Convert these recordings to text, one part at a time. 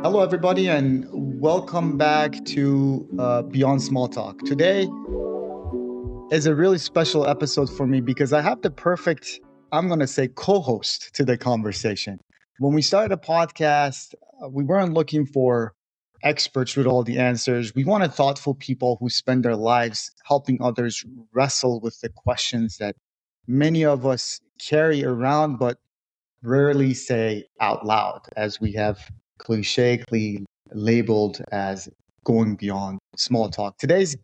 Hello, everybody, and welcome back to Beyond Small Talk. Today is a really special episode for me because I have the perfect, I'm going to say, co host to the conversation. When we started the podcast, we weren't looking for experts with all the answers. We wanted thoughtful people who spend their lives helping others wrestle with the questions that many of us carry around but rarely say out loud, as we have clicheically labeled as going beyond small talk. Today's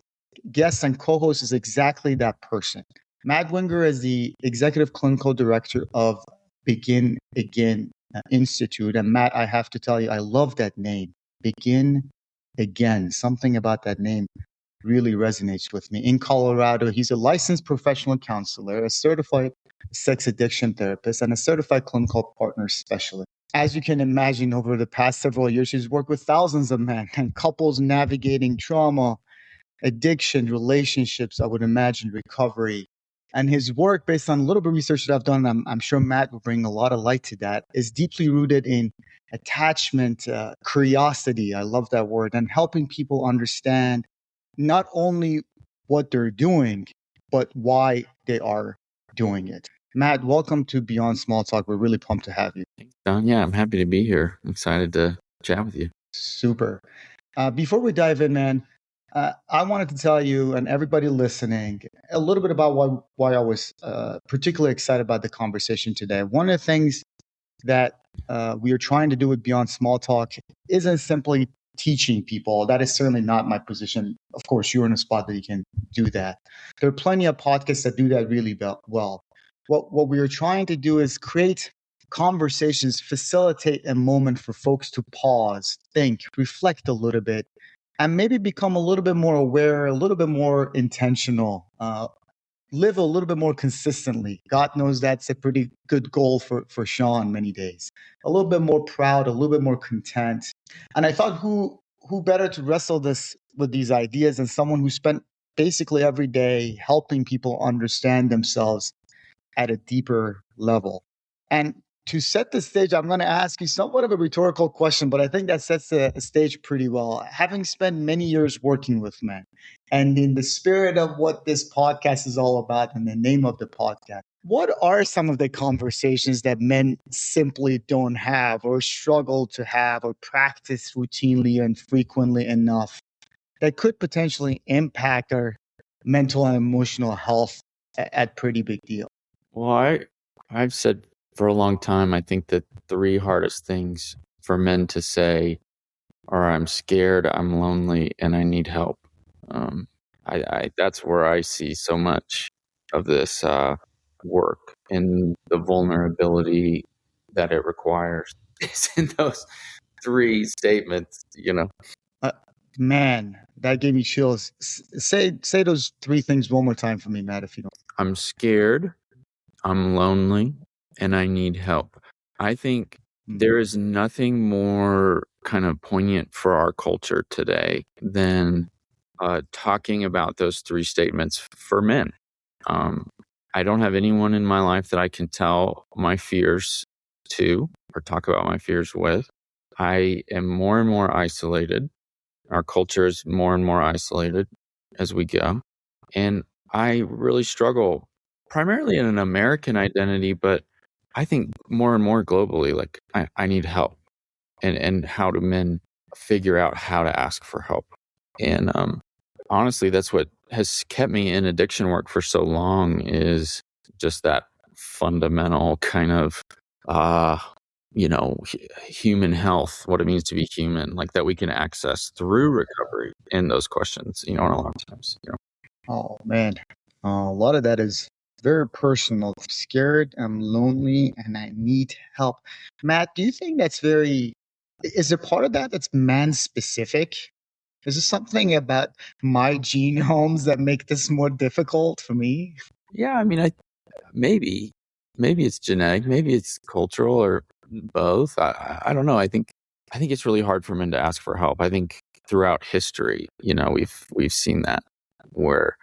guest and co host is exactly that person. Matt Wenger is the executive clinical director of Begin Again Institute. And Matt, I have to tell you, I love that name. Begin Again. Something about that name really resonates with me. In Colorado, he's a licensed professional counselor, a certified sex addiction therapist, and a certified clinical partner specialist. As you can imagine, over the past several years, he's worked with thousands of men and couples navigating trauma, addiction, relationships, I would imagine recovery. And his work, based on a little bit of research that I've done, I'm sure Matt will bring a lot of light to that, is deeply rooted in attachment, curiosity. I love that word, and helping people understand not only what they're doing, but why they are doing it. Matt, welcome to Beyond Small Talk. We're really pumped to have you. Don, yeah, I'm happy to be here. I'm excited to chat with you. Super. Before we dive in, man, I wanted to tell you and everybody listening a little bit about why I was particularly excited about the conversation today. One of the things that we are trying to do with Beyond Small Talk isn't simply teaching people. That is certainly not my position. Of course, you're in a spot that you can do that. There are plenty of podcasts that do that really well. What we are trying to do is create conversations, facilitate a moment for folks to pause, think, reflect a little bit, and maybe become a little bit more aware, a little bit more intentional, live a little bit more consistently. God knows that's a pretty good goal for Sean many days. A little bit more proud, a little bit more content. And I thought who better to wrestle this with these ideas than someone who spent basically every day helping people understand themselves at a deeper level. And to set the stage, I'm going to ask you somewhat of a rhetorical question, but I think that sets the stage pretty well. Having spent many years working with men, and in the spirit of what this podcast is all about and the name of the podcast, what are some of the conversations that men simply don't have or struggle to have or practice routinely and frequently enough that could potentially impact our mental and emotional health at pretty big deal? Well, I've said for a long time, I think that three hardest things for men to say are I'm scared, I'm lonely, and I need help. That's where I see so much of this work and the vulnerability that it requires is in those three statements, Man, that gave me chills. Say those three things one more time for me, Matt, if you don't. I'm scared, I'm lonely, and I need help. I think there is nothing more kind of poignant for our culture today than talking about those three statements for men. I don't have anyone in my life that I can tell my fears to or talk about my fears with. I am more and more isolated. Our culture is more and more isolated as we go. And I really struggle primarily in an American identity, but I think more and more globally, like I need help. And how do men figure out how to ask for help? And honestly, that's what has kept me in addiction work for so long is just that fundamental kind of human health, what it means to be human, like that we can access through recovery in those questions, and a lot of times, Oh, man. A lot of that is very personal. I'm scared, I'm lonely, and I need help. Matt, do you think is there part of that that's man specific? Is there something about my genomes that make this more difficult for me? Yeah, I mean, maybe it's genetic, maybe it's cultural, or both. I don't know. I think it's really hard for men to ask for help. I think throughout history, we've seen that where,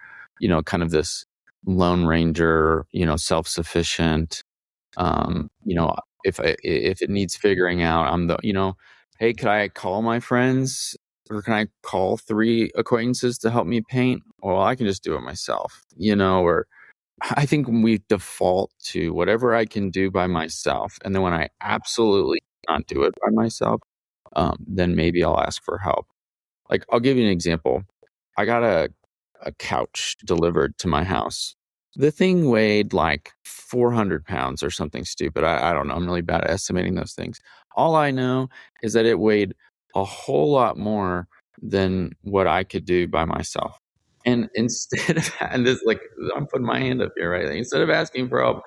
kind of this lone ranger, self-sufficient, if it needs figuring out, I'm the, hey, could I call my friends or can I call 3 acquaintances to help me paint? Well, I can just do it myself, or I think when we default to whatever I can do by myself, and then when I absolutely cannot do it by myself, then maybe I'll ask for help. Like, I'll give you an example. I got a couch delivered to my house. The thing weighed like 400 pounds or something stupid. I don't know. I'm really bad at estimating those things. All I know is that it weighed a whole lot more than what I could do by myself. And instead of, and this, like, I'm putting my hand up here, right? Like, instead of asking for help,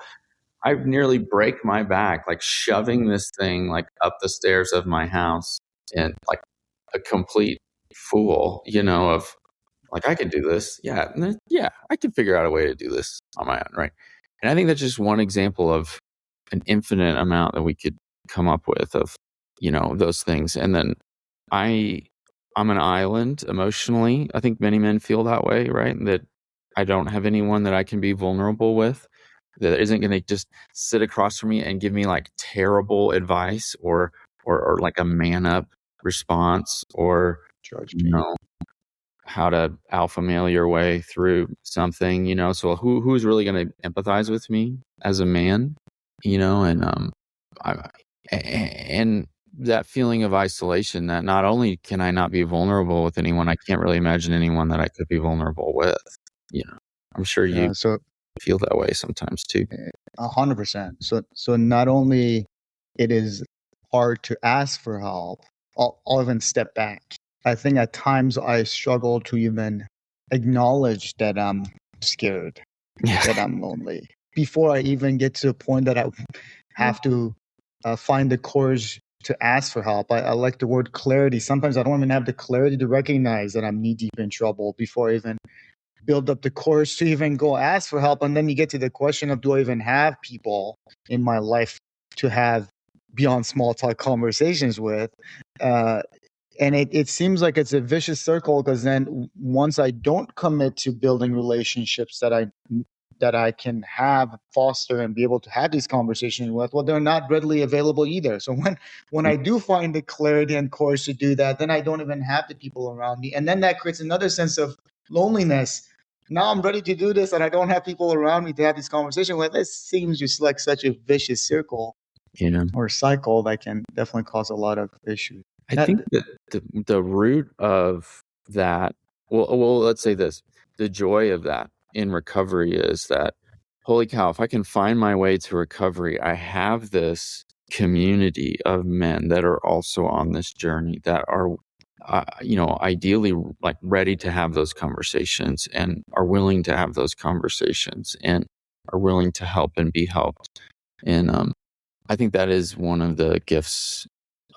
I nearly break my back, like shoving this thing like up the stairs of my house, and like a complete fool, of like, I could do this. Yeah. Yeah. I can figure out a way to do this on my own. Right. And I think that's just one example of an infinite amount that we could come up with of, those things. And then I, I'm an island emotionally. I think many men feel that way, right? That I don't have anyone that I can be vulnerable with that isn't going to just sit across from me and give me like terrible advice or like a man up response or, Judge you me. know, how to alpha male your way through something, so who's really going to empathize with me as a man, and I, and that feeling of isolation, that not only can I not be vulnerable with anyone, I can't really imagine anyone that I could be vulnerable with. I'm sure you So feel that way sometimes too. 100%. So not only it is hard to ask for help, I'll even step back. I think at times I struggle to even acknowledge that I'm scared, Yeah. that I'm lonely, before I even get to the point that I have to find the courage to ask for help. I like the word clarity. Sometimes I don't even have the clarity to recognize that I'm knee deep in trouble before I even build up the courage to even go ask for help. And then you get to the question of, do I even have people in my life to have beyond small talk conversations with? And it seems like it's a vicious circle, because then once I don't commit to building relationships that I can have, foster, and be able to have these conversations with, well, they're not readily available either. So when I do find the clarity and courage to do that, then I don't even have the people around me, and then that creates another sense of loneliness. Now I'm ready to do this, and I don't have people around me to have this conversation with. It seems just like such a vicious circle or cycle that can definitely cause a lot of issues. I think that the root of that, well, let's say this, the joy of that in recovery is that, holy cow, if I can find my way to recovery, I have this community of men that are also on this journey, that are, ideally like ready to have those conversations and are willing to have those conversations and are willing to help and be helped. And I think that is one of the gifts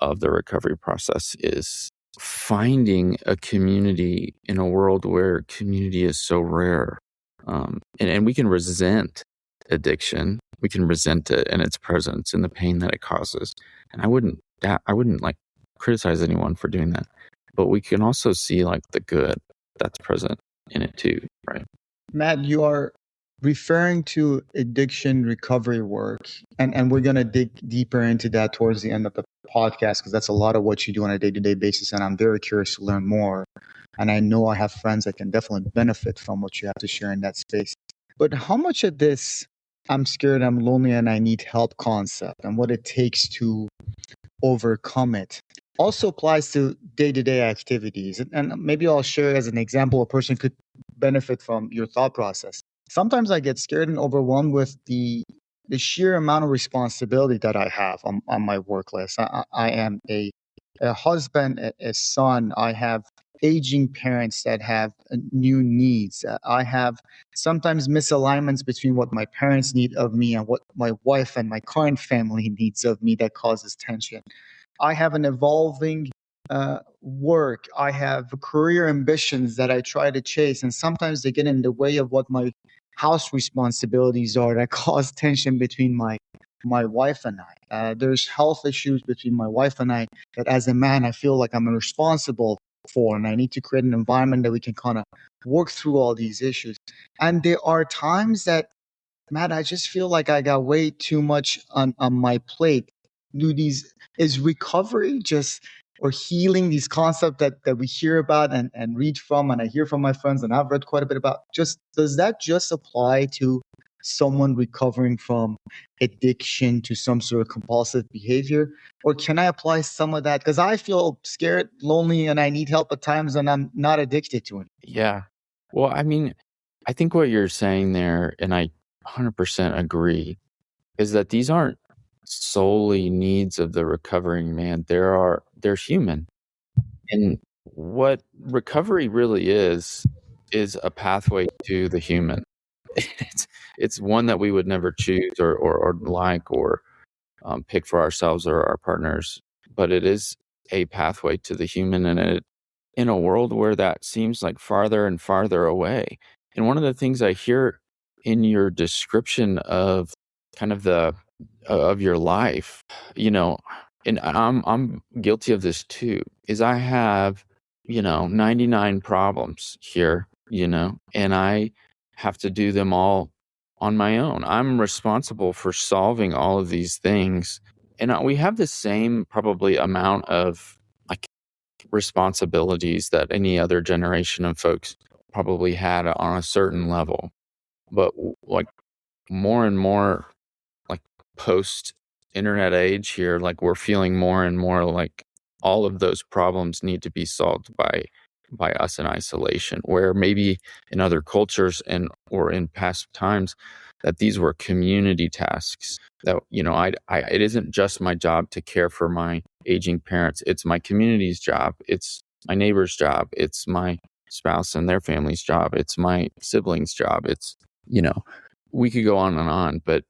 of the recovery process, is finding a community in a world where community is so rare. And we can resent addiction. We can resent it and its presence and the pain that it causes. And I wouldn't like criticize anyone for doing that. But we can also see like the good that's present in it too, right? Matt, you are referring to addiction recovery work, and we're going to dig deeper into that towards the end of the podcast, because that's a lot of what you do on a day-to-day basis, and I'm very curious to learn more. And I know I have friends that can definitely benefit from what you have to share in that space. But how much of this "I'm scared, I'm lonely, and I need help" concept, and what it takes to overcome it, also applies to day-to-day activities? And maybe I'll share as an example a person could benefit from your thought process. Sometimes I get scared and overwhelmed with the sheer amount of responsibility that I have on my work list. I am a husband, a son. I have aging parents that have new needs. I have sometimes misalignments between what my parents need of me and what my wife and my current family needs of me, that causes tension. I have an evolving work. I have career ambitions that I try to chase, and sometimes they get in the way of what my house responsibilities are, that cause tension between my wife and I. There's health issues between my wife and I that, as a man, I feel like I'm responsible for, and I need to create an environment that we can kind of work through all these issues. And there are times that, Matt, I just feel like I got way too much on my plate. Do these Is recovery just or healing, these concepts that we hear about and read from, and I hear from my friends, and I've read quite a bit about, just does that just apply to someone recovering from addiction to some sort of compulsive behavior? Or can I apply some of that? Because I feel scared, lonely, and I need help at times, and I'm not addicted to it. Yeah. Well, I mean, I think what you're saying there, and I 100% agree, is that these aren't solely needs of the recovering man. They're human. And what recovery really is a pathway to the human. It's one that we would never choose or like or pick for ourselves or our partners, but it is a pathway to the human, and it in a world where that seems like farther and farther away. And one of the things I hear in your description of kind of the of your life, you know, and I'm guilty of this too, is I have, 99 problems here, and I have to do them all on my own. I'm responsible for solving all of these things. And we have the same probably amount of like responsibilities that any other generation of folks probably had on a certain level. But like more and more, like post internet age here, like we're feeling more and more like all of those problems need to be solved by us in isolation, where maybe in other cultures and or in past times that these were community tasks that, it isn't just my job to care for my aging parents. It's my community's job. It's my neighbor's job. It's my spouse and their family's job. It's my siblings' job. It's, we could go on, but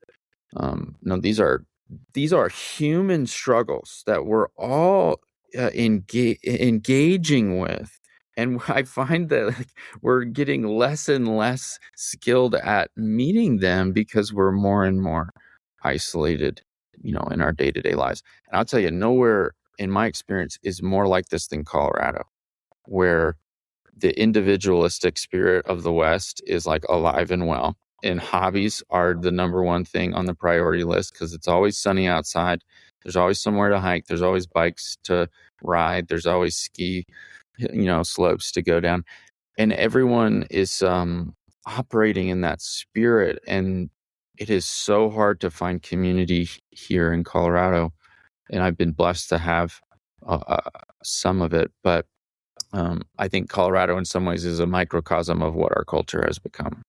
no, these are human struggles that we're all engaging with. And I find that like, we're getting less and less skilled at meeting them because we're more and more isolated, in our day-to-day lives. And I'll tell you, nowhere in my experience is more like this than Colorado, where the individualistic spirit of the West is like alive and well. And hobbies are the number one thing on the priority list because it's always sunny outside. There's always somewhere to hike. There's always bikes to ride. There's always ski, slopes to go down. And everyone is operating in that spirit. And it is so hard to find community here in Colorado. And I've been blessed to have some of it. But I think Colorado in some ways is a microcosm of what our culture has become.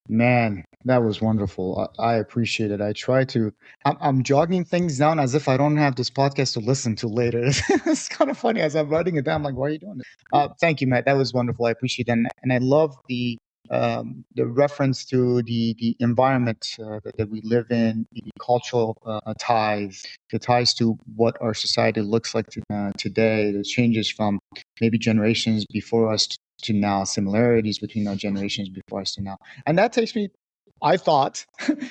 Man, that was wonderful. I appreciate it. I try to, I'm jogging things down as if I don't have this podcast to listen to later. It's kind of funny as I'm writing it down. I'm like, why are you doing this? Thank you, Matt. That was wonderful. I appreciate it. And I love the reference to the environment that we live in, the cultural ties, the ties to what our society looks like today, the changes from maybe generations before us to now, similarities between our generations before us to now. And that takes me, I thought,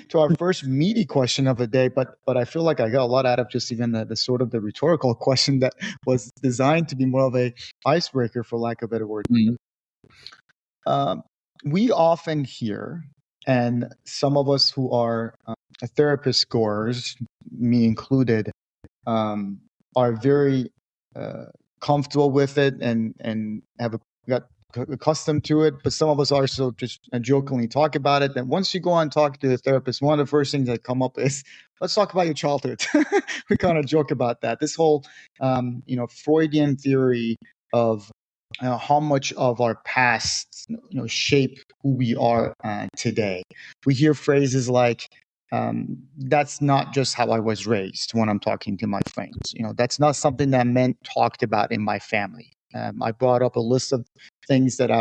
to our first meaty question of the day, but I feel like I got a lot out of just even the sort of the rhetorical question that was designed to be more of a icebreaker, for lack of a better word. We often hear, and some of us who are therapist goers, me included, are very comfortable with it and have got accustomed to it, but some of us also just jokingly talk about it. And once you go on and talk to a therapist, one of the first things that come up is, let's talk about your childhood. We kind of joke about that. This whole, Freudian theory of how much of our past, shape who we are today. We hear phrases like, that's not just how I was raised when I'm talking to my friends. That's not something that men talked about in my family. I brought up a list of things that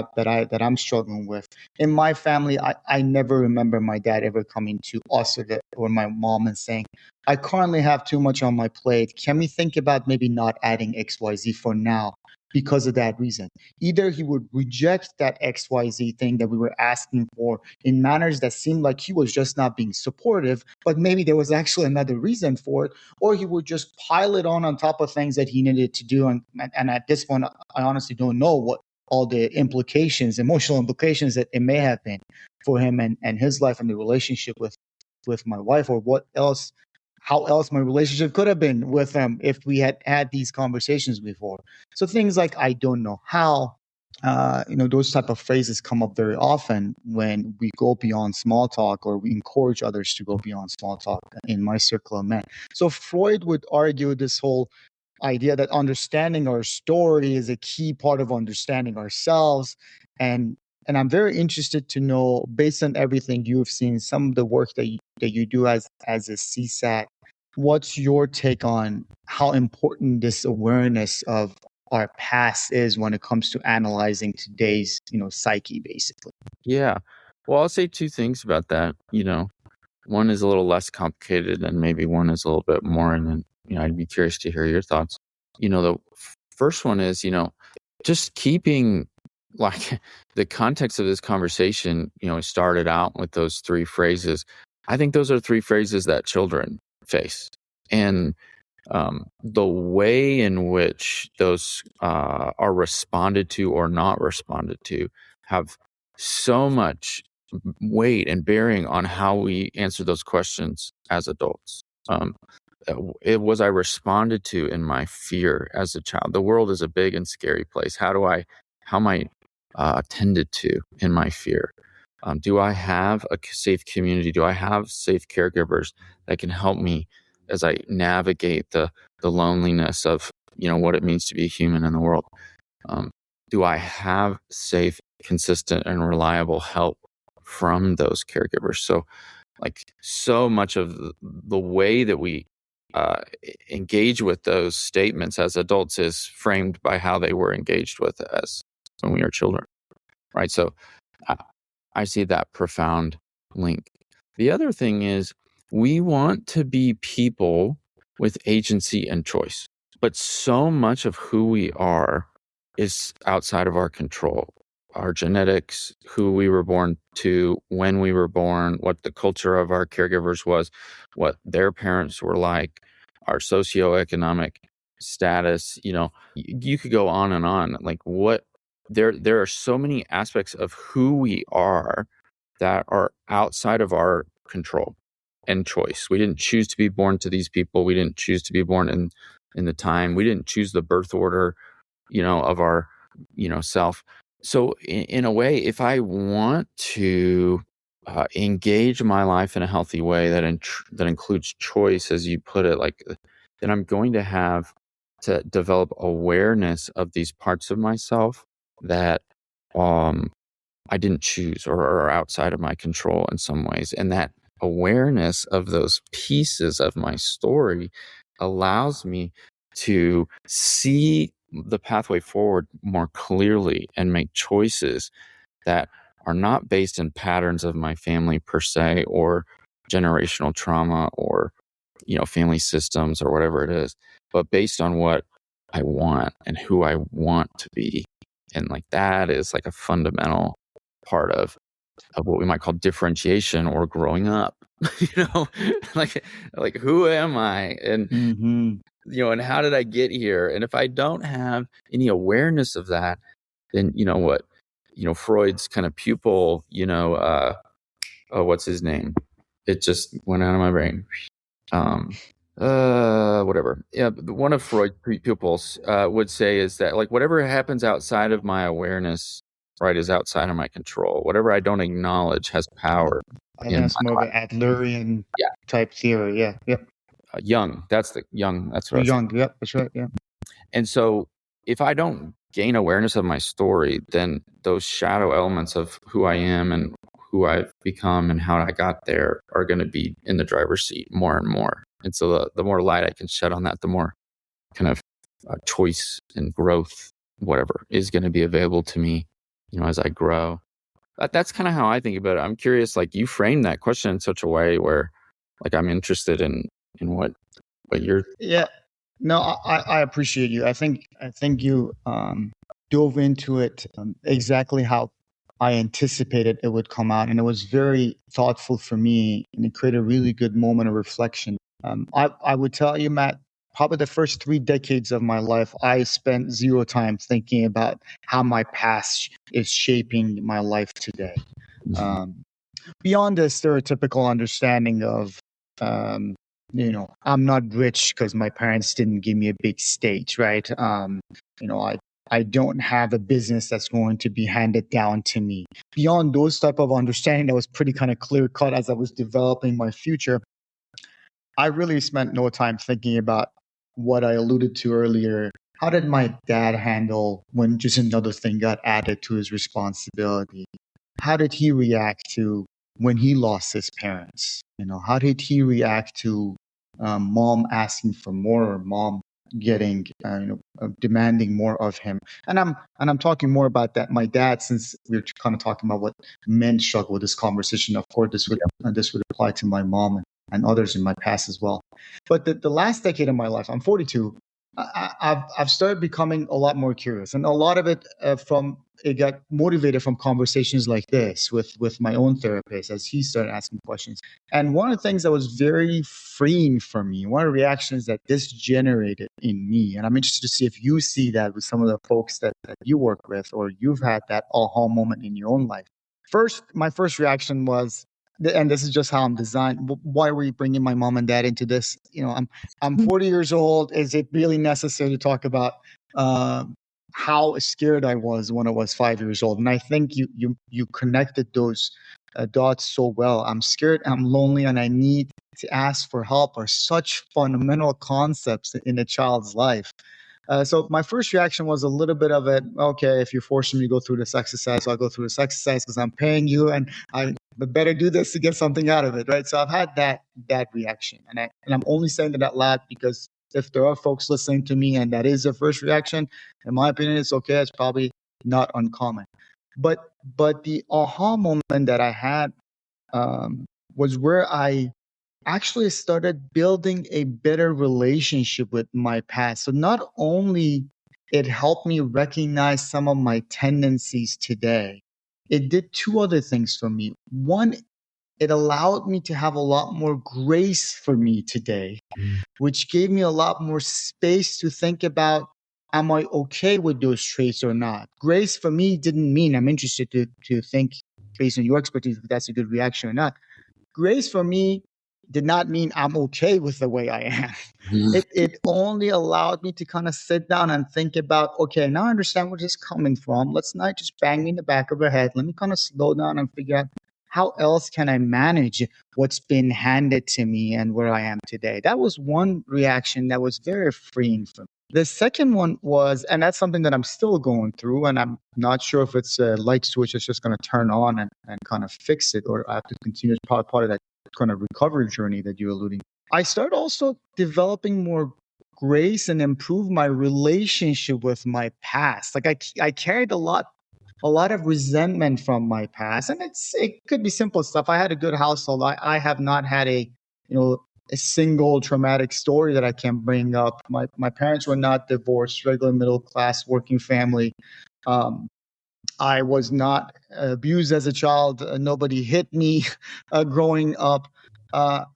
I'm struggling with. In my family, I never remember my dad ever coming to us or my mom and saying, I currently have too much on my plate. Can we think about maybe not adding XYZ for now? Because of that reason. Either he would reject that XYZ thing that we were asking for in manners that seemed like he was just not being supportive, but maybe there was actually another reason for it, or he would just pile it on top of things that he needed to do. And at this point, I honestly don't know what all the implications, emotional implications that it may have been for him and his life and the relationship with my wife, or what else, how else my relationship could have been with them if we had had these conversations before. So things like I don't know how, those type of phrases come up very often when we go beyond small talk or we encourage others to go beyond small talk in my circle of men. So Freud would argue this whole idea that understanding our story is a key part of understanding ourselves. And I'm very interested to know, based on everything you've seen, some of the work that you do as a CSAT, what's your take on how important this awareness of our past is when it comes to analyzing today's, psyche, basically? Yeah. Well, I'll say two things about that. One is a little less complicated and maybe one is a little bit more. And then, I'd be curious to hear your thoughts. The first one is, just keeping like the context of this conversation, started out with those three phrases. I think those are three phrases that children face. And the way in which those are responded to or not responded to have so much weight and bearing on how we answer those questions as adults. It was I responded to in my fear as a child. The world is a big and scary place. How am I attended to in my fear? Do I have a safe community? Do I have safe caregivers that can help me as I navigate the loneliness of what it means to be a human in the world? Do I have safe, consistent, and reliable help from those caregivers? So, like, so much of the way that we engage with those statements as adults is framed by how they were engaged with as when we were children, right? So, I see that profound link. The other thing is we want to be people with agency and choice, but so much of who we are is outside of our control. Our genetics, who we were born to, when we were born, what the culture of our caregivers was, what their parents were like, our socioeconomic status, you could go on and on. Like there are so many aspects of who we are that are outside of our control and choice. We didn't choose to be born to these people. We didn't choose to be born in the time. We didn't choose the birth order, of our, self. So in a way, if I want to engage my life in a healthy way that includes choice, as you put it, then I'm going to have to develop awareness of these parts of myself that I didn't choose or are outside of my control in some ways. And that awareness of those pieces of my story allows me to see the pathway forward more clearly and make choices that are not based in patterns of my family per se or generational trauma or family systems or whatever it is, but based on what I want and who I want to be. And that is a fundamental part of what we might call differentiation or growing up. you know like who am I, and and how did I get here? And if I don't have any awareness of that, then Freud's kind of pupil, what's his name? It just went out of my brain. Whatever. Yeah, one of Freud's pupils would say is that whatever happens outside of my awareness, right, is outside of my control. Whatever I don't acknowledge has power. I think that's more of an Adlerian type theory. Yeah. Yep. Jung. That's Jung. That's what Jung. Yep. That's right. Yeah. And so if I don't gain awareness of my story, then those shadow elements of who I am and who I've become and how I got there are going to be in the driver's seat more and more. And so the more light I can shed on that, the more kind of choice and growth, whatever, is going to be available to me, as I grow. That's kind of how I think about it. I'm curious, you frame that question in such a way where, I'm interested in what you're. Yeah. No, I appreciate you. I think you dove into it exactly how I anticipated it would come out, and it was very thoughtful for me, and it created a really good moment of reflection. I would tell you, Matt, probably the first 3 decades of my life, I spent zero time thinking about how my past is shaping my life today. Beyond the stereotypical understanding of I'm not rich because my parents didn't give me a big stage, right? I don't have a business that's going to be handed down to me. Beyond those type of understanding that was pretty kind of clear cut as I was developing my future, I really spent no time thinking about what I alluded to earlier. How did my dad handle when just another thing got added to his responsibility? How did he react to when he lost his parents? How did he react to mom asking for more, or mom getting demanding more of him? And I'm talking more about that. My dad, since we're kind of talking about what men struggle with this conversation. Of course, this would apply to my mom and others in my past as well. But the last decade of my life, I'm 42. I've started becoming a lot more curious, and a lot of it it got motivated from conversations like this with my own therapist as he started asking questions. And one of the things that was very freeing for me, one of the reactions that this generated in me, and I'm interested to see if you see that with some of the folks that you work with, or you've had that aha moment in your own life. My first reaction was, and this is just how I'm designed. Why are we bringing my mom and dad into this? I'm 40 years old. Is it really necessary to talk about uh, how scared I was when I was 5 years old? And I think you connected those dots so well. I'm scared, I'm lonely, and I need to ask for help are such fundamental concepts in a child's life. So my first reaction was a little bit of it. Okay, if you're forcing me to go through this exercise, I'll go through this exercise because I'm paying you, and I better do this to get something out of it, right? So I've had that reaction, and I'm only saying that out loud because if there are folks listening to me and that is their first reaction, in my opinion, it's okay. It's probably not uncommon. But the aha moment that I had was where I actually started building a better relationship with my past. So not only it helped me recognize some of my tendencies today, it did two other things for me. One, it allowed me to have a lot more grace for me today, which gave me a lot more space to think about, am I okay with those traits or not? Grace for me didn't mean I'm interested to think based on your expertise if that's a good reaction or not. Grace for me did not mean I'm okay with the way I am. It only allowed me to kind of sit down and think about, okay, now I understand where this is coming from. Let's not just bang me in the back of the head. Let me kind of slow down and figure out how else can I manage what's been handed to me and where I am today. That was one reaction that was very freeing for me. The second one was, and that's something that I'm still going through, and I'm not sure if it's a light switch that's just going to turn on and kind of fix it, or I have to continue part of that kind of recovery journey that you're alluding. I started also developing more grace and improve my relationship with my past. Like I carried a lot of resentment from my past, and it could be simple stuff. I had a good household. I have not had a single traumatic story that I can bring up. My parents were not divorced, regular middle class working family. Um, I was not abused as a child. Nobody hit me growing up. Uh,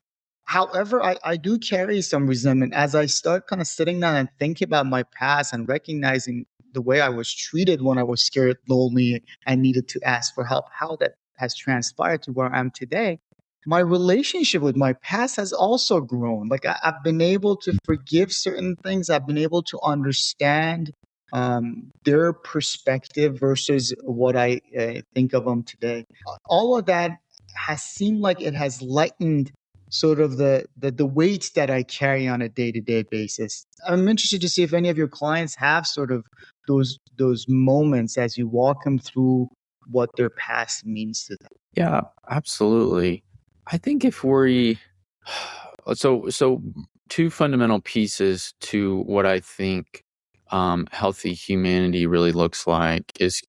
However, I do carry some resentment as I start kind of sitting down and thinking about my past and recognizing the way I was treated when I was scared, lonely, and needed to ask for help, how that has transpired to where I am today. My relationship with my past has also grown. Like I've been able to forgive certain things, I've been able to understand their perspective versus what I think of them today. All of that has seemed like it has lightened sort of the weight that I carry on a day-to-day basis. I'm interested to see if any of your clients have sort of those moments as you walk them through what their past means to them. Yeah, absolutely. I think if we so two fundamental pieces to what I think healthy humanity really looks like is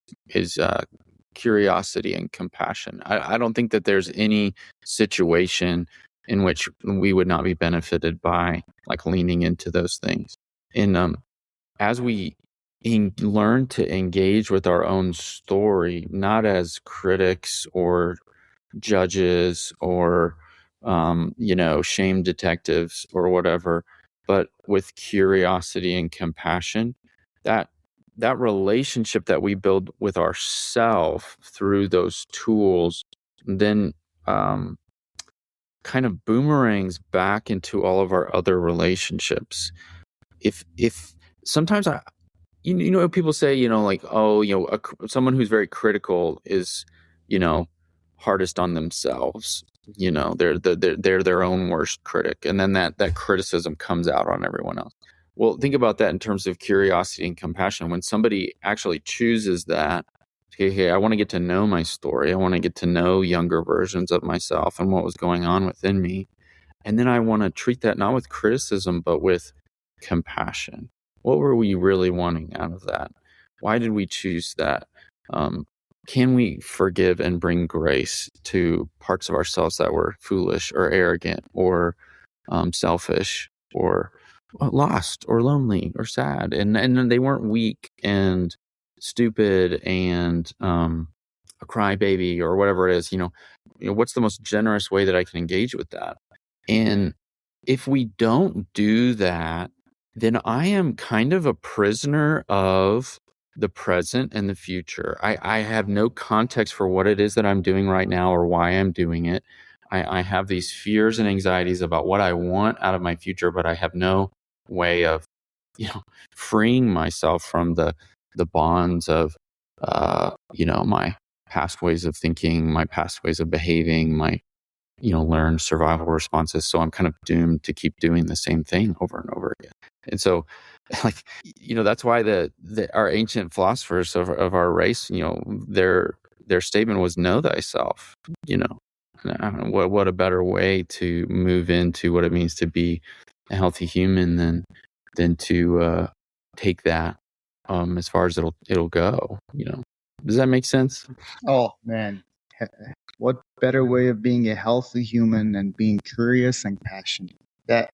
curiosity and compassion. I don't think that there's any situation in which we would not be benefited by like leaning into those things. And as we learn to engage with our own story, not as critics or judges or shame detectives or whatever, but with curiosity and compassion, that that relationship that we build with ourself through those tools then kind of boomerangs back into all of our other relationships. If sometimes you know, people say, you know, like, oh, you know, someone who's very critical is, you know, hardest on themselves. You know, they're their own worst critic, and then that criticism comes out on everyone else. Well, think about that in terms of curiosity and compassion. When somebody actually chooses that, okay, I want to get to know my story. I want to get to know younger versions of myself and what was going on within me. And then I want to treat that not with criticism, but with compassion. What were we really wanting out of that? Why did we choose that? Can we forgive and bring grace to parts of ourselves that were foolish or arrogant or selfish or lost or lonely or sad? And they weren't weak and stupid and a crybaby or whatever it is. You know, what's the most generous way that I can engage with that? And if we don't do that, then I am kind of a prisoner of the present and the future. I have no context for what it is that I'm doing right now or why I'm doing it. I have these fears and anxieties about what I want out of my future, but I have no way of, you know, freeing myself from the bonds of, you know, my past ways of thinking, my past ways of behaving, my, you know, learned survival responses. So I'm kind of doomed to keep doing the same thing over and over again. And so, like, you know, that's why our ancient philosophers of our race, you know, their statement was know thyself. You know, what a better way to move into what it means to be a healthy human than to take that as far as it'll go. You know, does that make sense? Oh man, what better way of being a healthy human than being curious and passionate? That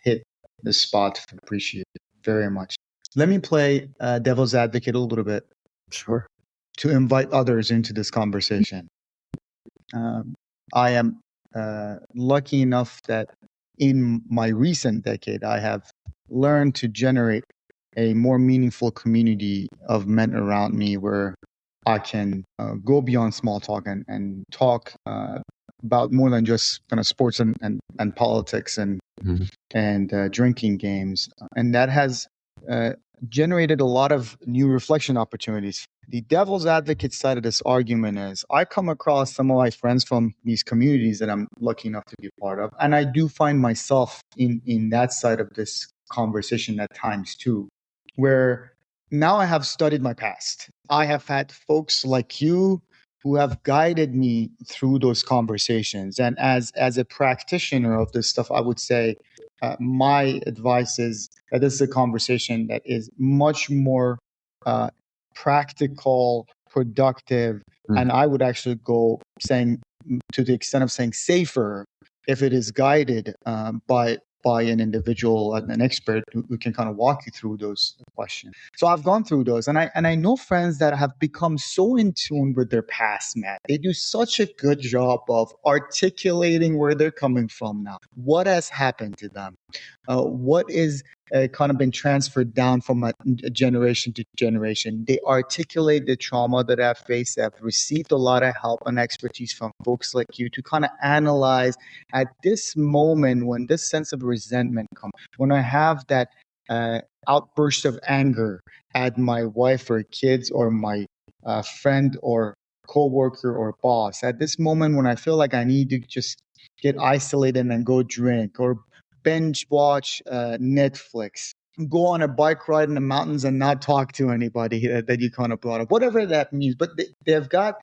hit the spot. Appreciate it very much. Let me play devil's advocate a little bit. Sure. To invite others into this conversation. I am lucky enough that in my recent decade, I have learned to generate a more meaningful community of men around me where I can go beyond small talk and talk about more than just kind of sports and politics and drinking games. And that has generated a lot of new reflection opportunities. The devil's advocate side of this argument is I come across some of my friends from these communities that I'm lucky enough to be a part of. And I do find myself in that side of this conversation at times too, where now I have studied my past. I have had folks like you who have guided me through those conversations. And as a practitioner of this stuff, I would say my advice is that this is a conversation that is much more practical, productive, and I would actually go saying to the extent of saying safer if it is guided by an individual, an expert who can kind of walk you through those questions. So I've gone through those, and I know friends that have become so in tune with their past, Matt. They do such a good job of articulating where they're coming from now, what has happened to them, what is kind of been transferred down from a generation to generation. They articulate the trauma that I've faced. I've received a lot of help and expertise from folks like you to kind of analyze at this moment when this sense of resentment comes, when I have that outburst of anger at my wife or kids or my friend or coworker or boss, at this moment when I feel like I need to just get isolated and go drink or binge watch Netflix, go on a bike ride in the mountains and not talk to anybody that you kind of brought up, whatever that means. But they've got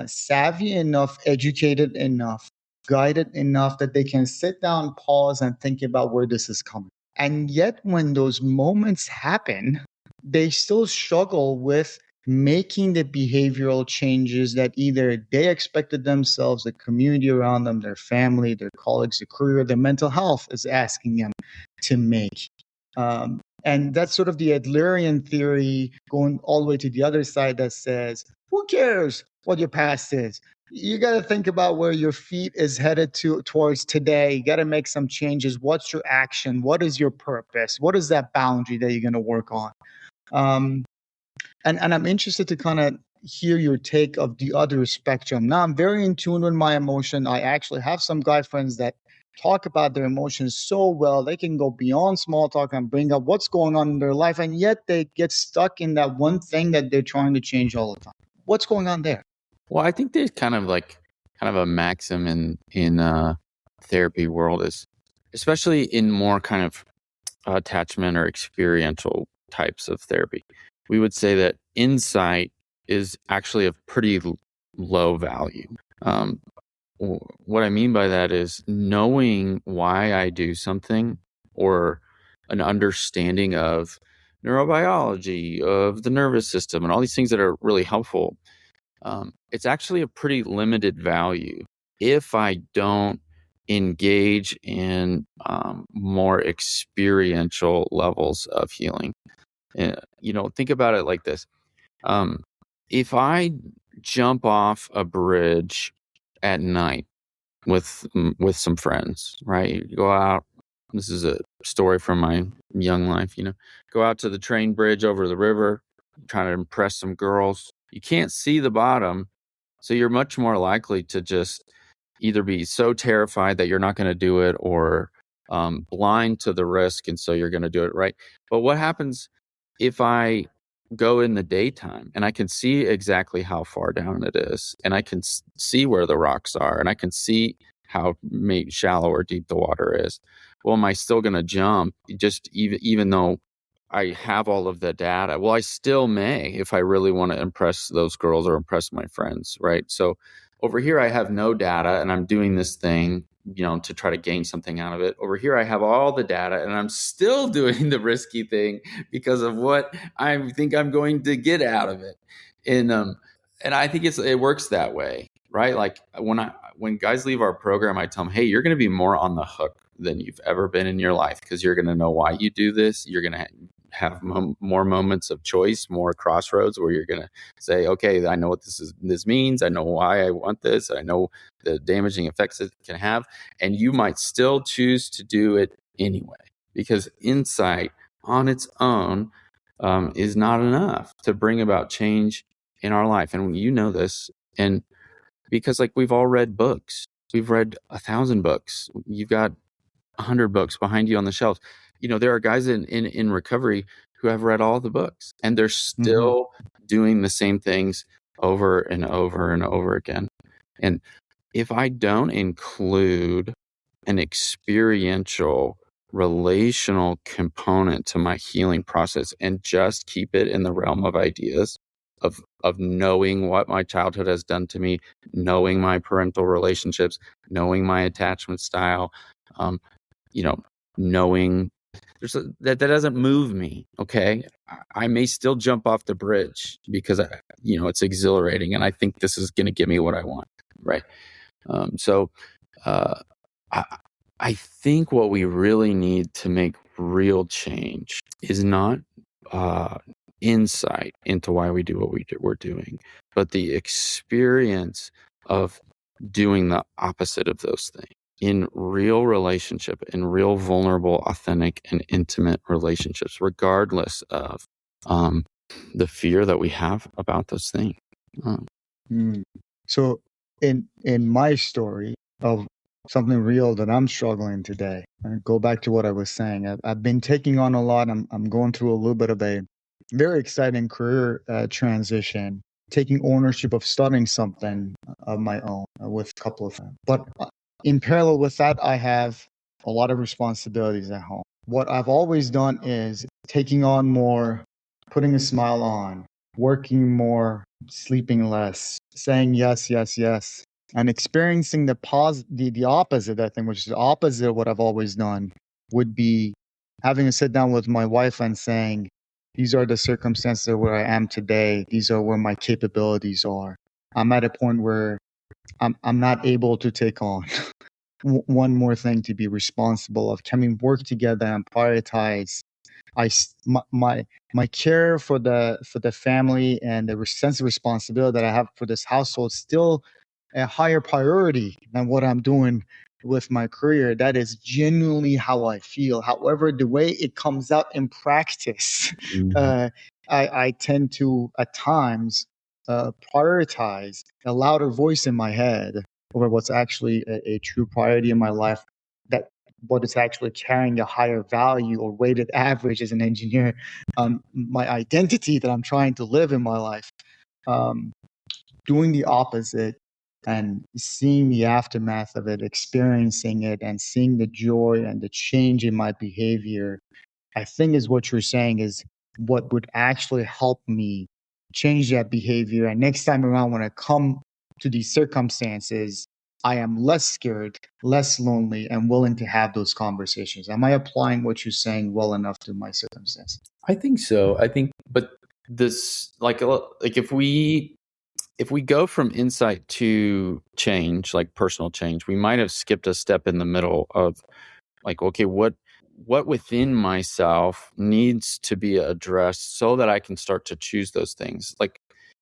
savvy enough, educated enough, guided enough that they can sit down, pause, and think about where this is coming. And yet, when those moments happen, they still struggle with making the behavioral changes that either they expected themselves, the community around them, their family, their colleagues, their career, their mental health is asking them to make. And that's sort of the Adlerian theory going all the way to the other side that says, who cares what your past is? You got to think about where your feet is headed towards today. You got to make some changes. What's your action? What is your purpose? What is that boundary that you're going to work on? And I'm interested to kind of hear your take of the other spectrum. Now I'm very in tune with my emotion. I actually have some guy friends that talk about their emotions so well. They can go beyond small talk and bring up what's going on in their life, and yet they get stuck in that one thing that they're trying to change all the time. What's going on there? Well, I think there's kind of a maxim in therapy world is, especially in more kind of attachment or experiential types of therapy, we would say that insight is actually of pretty low value. What I mean by that is knowing why I do something, or an understanding of neurobiology, of the nervous system, and all these things that are really helpful. It's actually a pretty limited value if I don't engage in more experiential levels of healing. Think about it like this. If I jump off a bridge at night with some friends, right? You go out. This is a story from my young life. Go out to the train bridge over the river, trying to impress some girls. You can't see the bottom, so you're much more likely to just either be so terrified that you're not going to do it, or blind to the risk, and so you're going to do it, right? But what happens if I go in the daytime and I can see exactly how far down it is, and I can see where the rocks are, and I can see how shallow or deep the water is? Well, am I still going to jump, just even though I have all of the data? Well, I still may, if I really want to impress those girls or impress my friends, right? So over here, I have no data and I'm doing this thing, to try to gain something out of it. Over here, I have all the data and I'm still doing the risky thing because of what I think I'm going to get out of it. And I think it works that way, right? Like when guys leave our program, I tell them, hey, you're going to be more on the hook than you've ever been in your life, because you're going to know why you do this. You're going to have more moments of choice, more crossroads where you're going to say, okay, I know what this means. I know why I want this. I know the damaging effects it can have. And you might still choose to do it anyway, because insight on its own is not enough to bring about change in our life. And you know this. And because we've all read books, we've read 1,000 books. You've got 100 books behind you on the shelves. There are guys in recovery who have read all the books, and they're still doing the same things over and over and over again. And if I don't include an experiential, relational component to my healing process, and just keep it in the realm of ideas, of knowing what my childhood has done to me, knowing my parental relationships, knowing my attachment style, knowing that doesn't move me. Okay. I may still jump off the bridge because it's exhilarating and I think this is going to give me what I want. Right. So I think what we really need to make real change is not insight into why we do what we're doing, but the experience of doing the opposite of those things in real relationship, in real vulnerable, authentic, and intimate relationships, regardless of the fear that we have about those things. So in my story of something real that I'm struggling today, I go back to what I was saying. I've been taking on a lot. I'm going through a little bit of a very exciting career transition, taking ownership of starting something of my own with a couple of them. But in parallel with that, I have a lot of responsibilities at home. What I've always done is taking on more, putting a smile on, working more, sleeping less, saying yes, yes, yes, and experiencing the opposite, I think, which is the opposite of what I've always done, would be having a sit down with my wife and saying, these are the circumstances where I am today. These are where my capabilities are. I'm at a point where I'm not able to take on one more thing to be responsible of. Can we work together and prioritize my care for the family and the sense of responsibility that I have for this household still a higher priority than what I'm doing with my career? That is genuinely how I feel. However, the way it comes out in practice, I tend to at times prioritize a louder voice in my head over what's actually a true priority in my life, that what is actually carrying a higher value or weighted average as an engineer, my identity that I'm trying to live in my life, doing the opposite and seeing the aftermath of it, experiencing it, and seeing the joy and the change in my behavior, I think is what you're saying is what would actually help me change that behavior. And next time around, when I come to these circumstances, I am less scared, less lonely, and willing to have those conversations. Am I applying what you're saying well enough to my circumstances? I think so. I think, but this, like if we go from insight to change, like personal change, we might have skipped a step in the middle of like, okay, what within myself needs to be addressed so that I can start to choose those things. Like,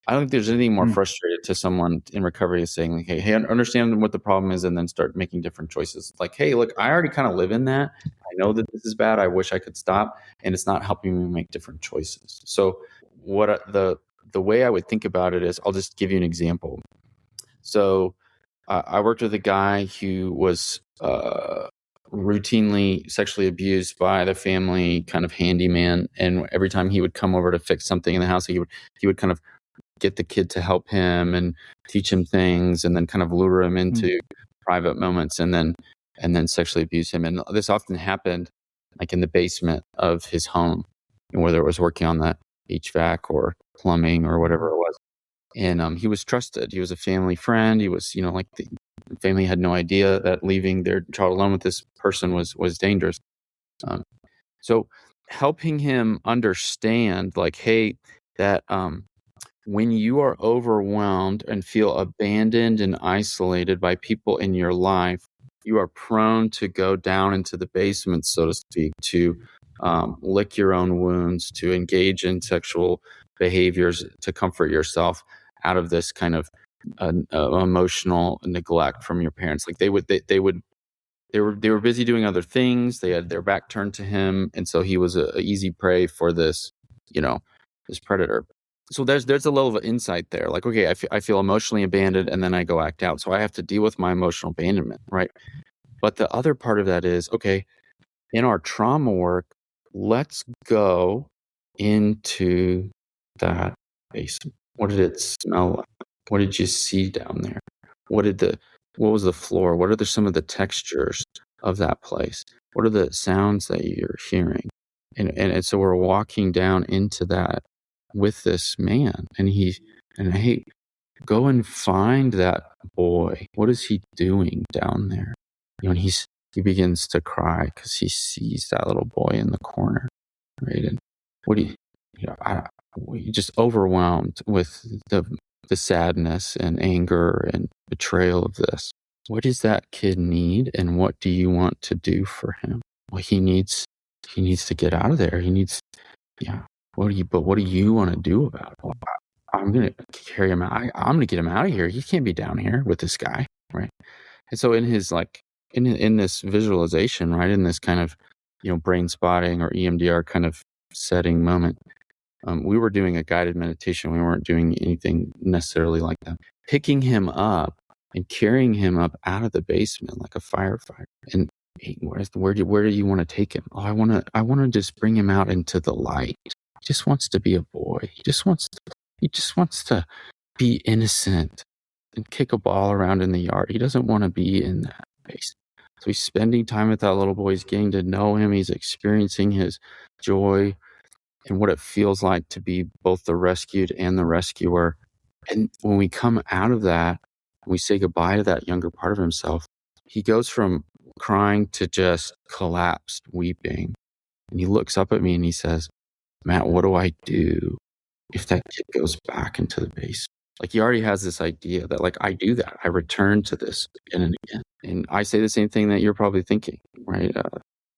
I don't think there's anything more frustrated to someone in recovery as saying, like, hey, understand what the problem is and then start making different choices. Like, hey, look, I already kind of live in that. I know that this is bad. I wish I could stop, and it's not helping me make different choices. So the way I would think about it is, I'll just give you an example. So I worked with a guy who was routinely sexually abused by the family kind of handyman, and every time he would come over to fix something in the house, he would kind of get the kid to help him and teach him things, and then kind of lure him into private moments, and then sexually abuse him. And this often happened like in the basement of his home, whether it was working on the HVAC or plumbing or whatever it was. And he was trusted. He was a family friend. He was, like the family had no idea that leaving their child alone with this person was dangerous. So helping him understand, like, hey, that when you are overwhelmed and feel abandoned and isolated by people in your life, you are prone to go down into the basement, so to speak, to lick your own wounds, to engage in sexual behaviors to comfort yourself out of this kind of emotional neglect from your parents. Like they were busy doing other things. They had their back turned to him, and so he was a easy prey for this, this predator. So there's a level of insight there. Like, okay, I feel emotionally abandoned, and then I go act out. So I have to deal with my emotional abandonment, right? But the other part of that is, okay, in our trauma work, let's go into that basement. What did it smell like? What did you see down there? What was the floor? What are some of the textures of that place? What are the sounds that you're hearing? And so we're walking down into that with this man, and hey, go and find that boy. What is he doing down there? And he begins to cry because he sees that little boy in the corner, right? And what do you're just overwhelmed with the sadness and anger and betrayal of this. What does that kid need, and what do you want to do for him? Well, he needs to get out of there. He needs, what do you want to do about it? Well, I'm going to carry him out. I'm going to get him out of here. He can't be down here with this guy, right? And so in his in this visualization, right, in this kind of brain spotting or EMDR kind of setting moment, we were doing a guided meditation. We weren't doing anything necessarily like that. Picking him up and carrying him up out of the basement like a firefighter. And hey, where do you want to take him? Oh, I want to just bring him out into the light. He just wants to be a boy. He just wants to be innocent and kick a ball around in the yard. He doesn't want to be in that basement. So he's spending time with that little boy. He's getting to know him. He's experiencing his joy and what it feels like to be both the rescued and the rescuer. And when we come out of that, we say goodbye to that younger part of himself, he goes from crying to just collapsed weeping. And he looks up at me and he says, Matt, what do I do if that kid goes back into the basement? Like, he already has this idea that, like, I do that. I return to this again and again. And I say the same thing that you're probably thinking, right?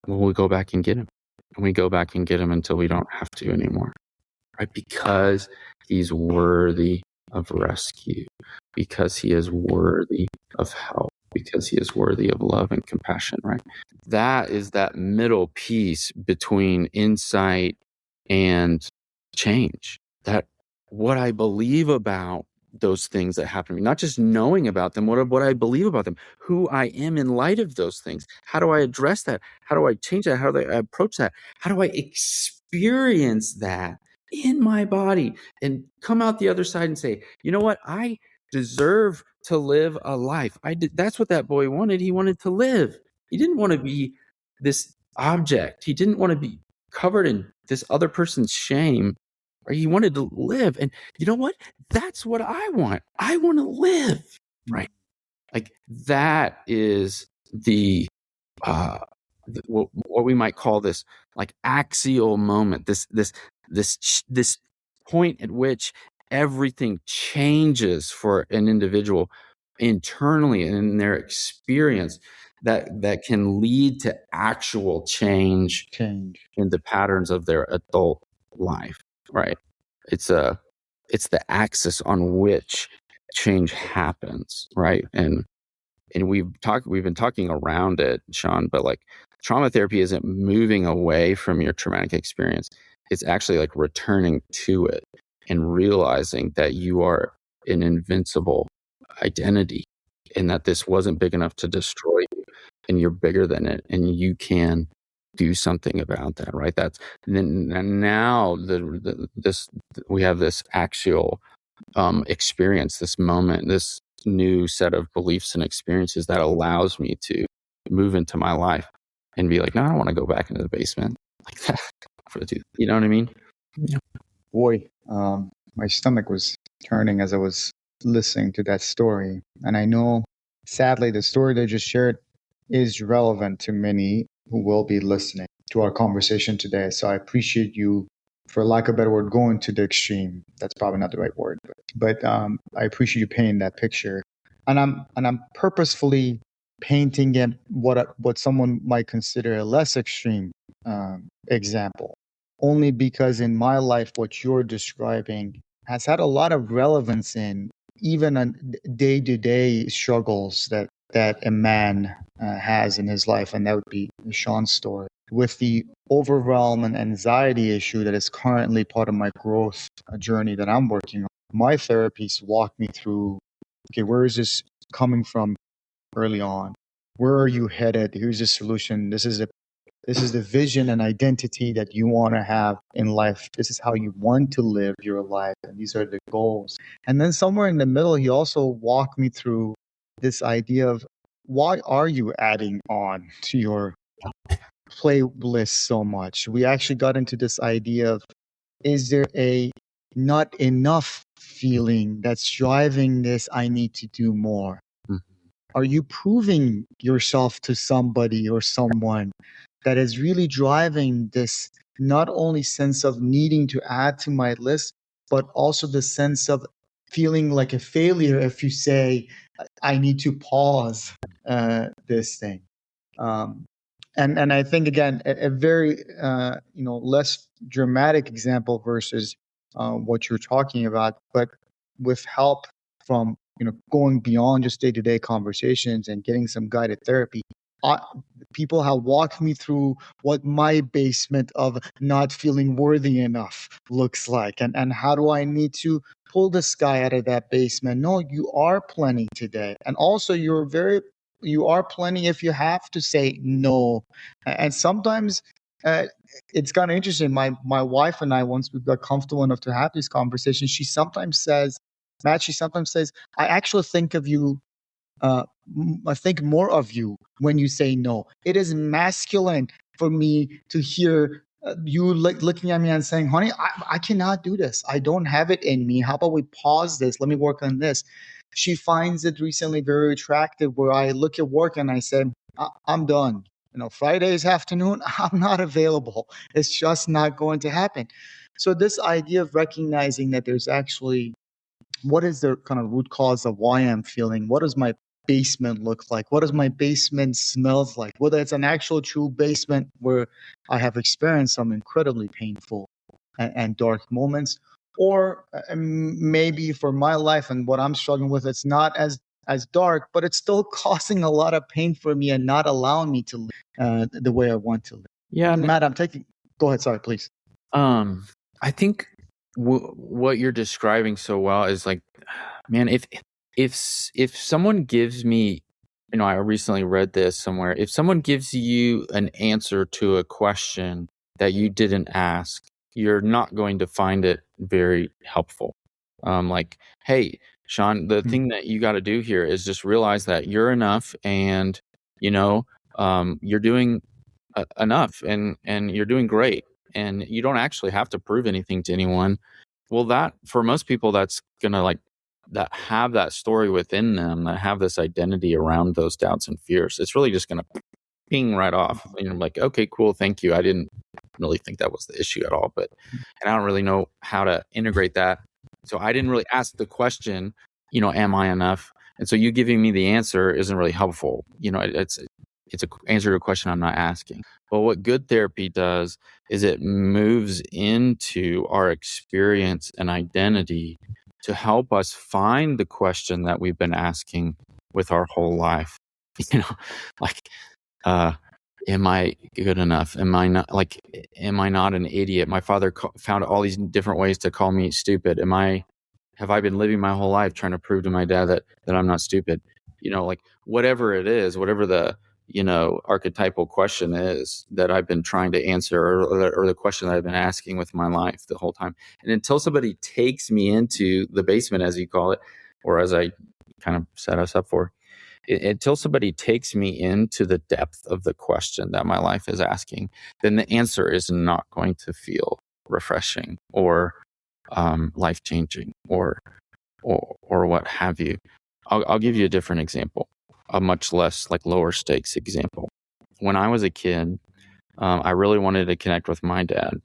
We'll go back and get him. And we go back and get him until we don't have to anymore, right? Because he's worthy of rescue, because he is worthy of help, because he is worthy of love and compassion, right? That is that middle piece between insight and change. That what I believe about those things that happen to me, not just knowing about them, what I believe about them, who I am in light of those things. How do I address that? How do I change that? How do I approach that? How do I experience that in my body and come out the other side and say, you know what? I deserve to live a life. That's what that boy wanted. He wanted to live. He didn't want to be this object. He didn't want to be covered in this other person's shame. Or he wanted to live. And you know what? That's what I want. I want to live. Right. Like that is what we might call this like axial moment, this point at which everything changes for an individual internally and in their experience that can lead to actual change in the patterns of their adult life. Right. It's the axis on which change happens. Right. And we've been talking around it, Sean, but like trauma therapy isn't moving away from your traumatic experience. It's actually like returning to it and realizing that you are an invincible identity and that this wasn't big enough to destroy you and you're bigger than it and you can do something about that, right? That's and now we have this axial experience, this moment, this new set of beliefs and experiences that allows me to move into my life and be like, no, I don't want to go back into the basement like that. You know what I mean? Yeah. Boy, my stomach was turning as I was listening to that story. And I know, sadly, the story they just shared is relevant to many who will be listening to our conversation today. So I appreciate you, for lack of a better word, going to the extreme. That's probably not the right word, but I appreciate you painting that picture. And I'm purposefully painting it what someone might consider a less extreme example, only because in my life, what you're describing has had a lot of relevance in even on day-to-day struggles that a man has in his life, and that would be Sean's story. With the overwhelm and anxiety issue that is currently part of my growth journey that I'm working on, my therapists walk me through, okay, where is this coming from early on? Where are you headed? Here's the solution. This is the vision and identity that you want to have in life. This is how you want to live your life. And these are the goals. And then somewhere in the middle, he also walked me through this idea of why are you adding on to your playlist so much? We actually got into this idea of, is there a not enough feeling that's driving this? I need to do more. Mhm. Are you proving yourself to somebody or someone that is really driving this not only sense of needing to add to my list, but also the sense of feeling like a failure if you say, I need to pause this thing. And I think, again, a very less dramatic example versus what you're talking about, but with help from going beyond just day-to-day conversations and getting some guided therapy. People have walked me through what my basement of not feeling worthy enough looks like, and how do I need to pull this guy out of that basement. No, you are plenty today, and also you are plenty if you have to say no. And sometimes it's kind of interesting. My wife and I, once we got comfortable enough to have these conversations, she sometimes says, Matt, I actually think of you, I think more of you when you say no. It is masculine for me to hear you looking at me and saying, honey, I cannot do this. I don't have it in me. How about we pause this? Let me work on this. She finds it recently very attractive where I look at work and I say, I'm done. Fridays afternoon, I'm not available. It's just not going to happen. So this idea of recognizing that there's actually, what is the kind of root cause of why I'm feeling? What does my basement look like? What does my basement smells like? Whether it's an actual true basement where I have experienced some incredibly painful and dark moments, or maybe for my life and what I'm struggling with, it's not as dark, but it's still causing a lot of pain for me and not allowing me to live the way I want to live. Yeah, Matt, go ahead. Sorry, please. I think what you're describing so well is like, man, if someone gives me, I recently read this somewhere. If someone gives you an answer to a question that you didn't ask, you're not going to find it very helpful. Like, hey, Sean, the thing that you got to do here is just realize that you're enough, and you're doing enough, and you're doing great, and you don't actually have to prove anything to anyone. Well, that for most people, that's gonna like that have that story within them, that have this identity around those doubts and fears. It's really just gonna ping right off. And you're like, okay, cool, thank you. I didn't really think that was the issue at all, and I don't really know how to integrate that. So I didn't really ask the question, am I enough? And so you giving me the answer isn't really helpful. It's an answer to a question I'm not asking. But what good therapy does is it moves into our experience and identity to help us find the question that we've been asking with our whole life. Like, am I good enough? Am I not an idiot? My father found all these different ways to call me stupid. Have I been living my whole life trying to prove to my dad that I'm not stupid? Like whatever it is, whatever the, archetypal question is that I've been trying to answer, or the question that I've been asking with my life the whole time. And until somebody takes me into the basement, as you call it, or as I kind of set us up for, until somebody takes me into the depth of the question that my life is asking, then the answer is not going to feel refreshing or life-changing or what have you. I'll give you a different example, a much less like lower stakes example. When I was a kid, I really wanted to connect with my dad,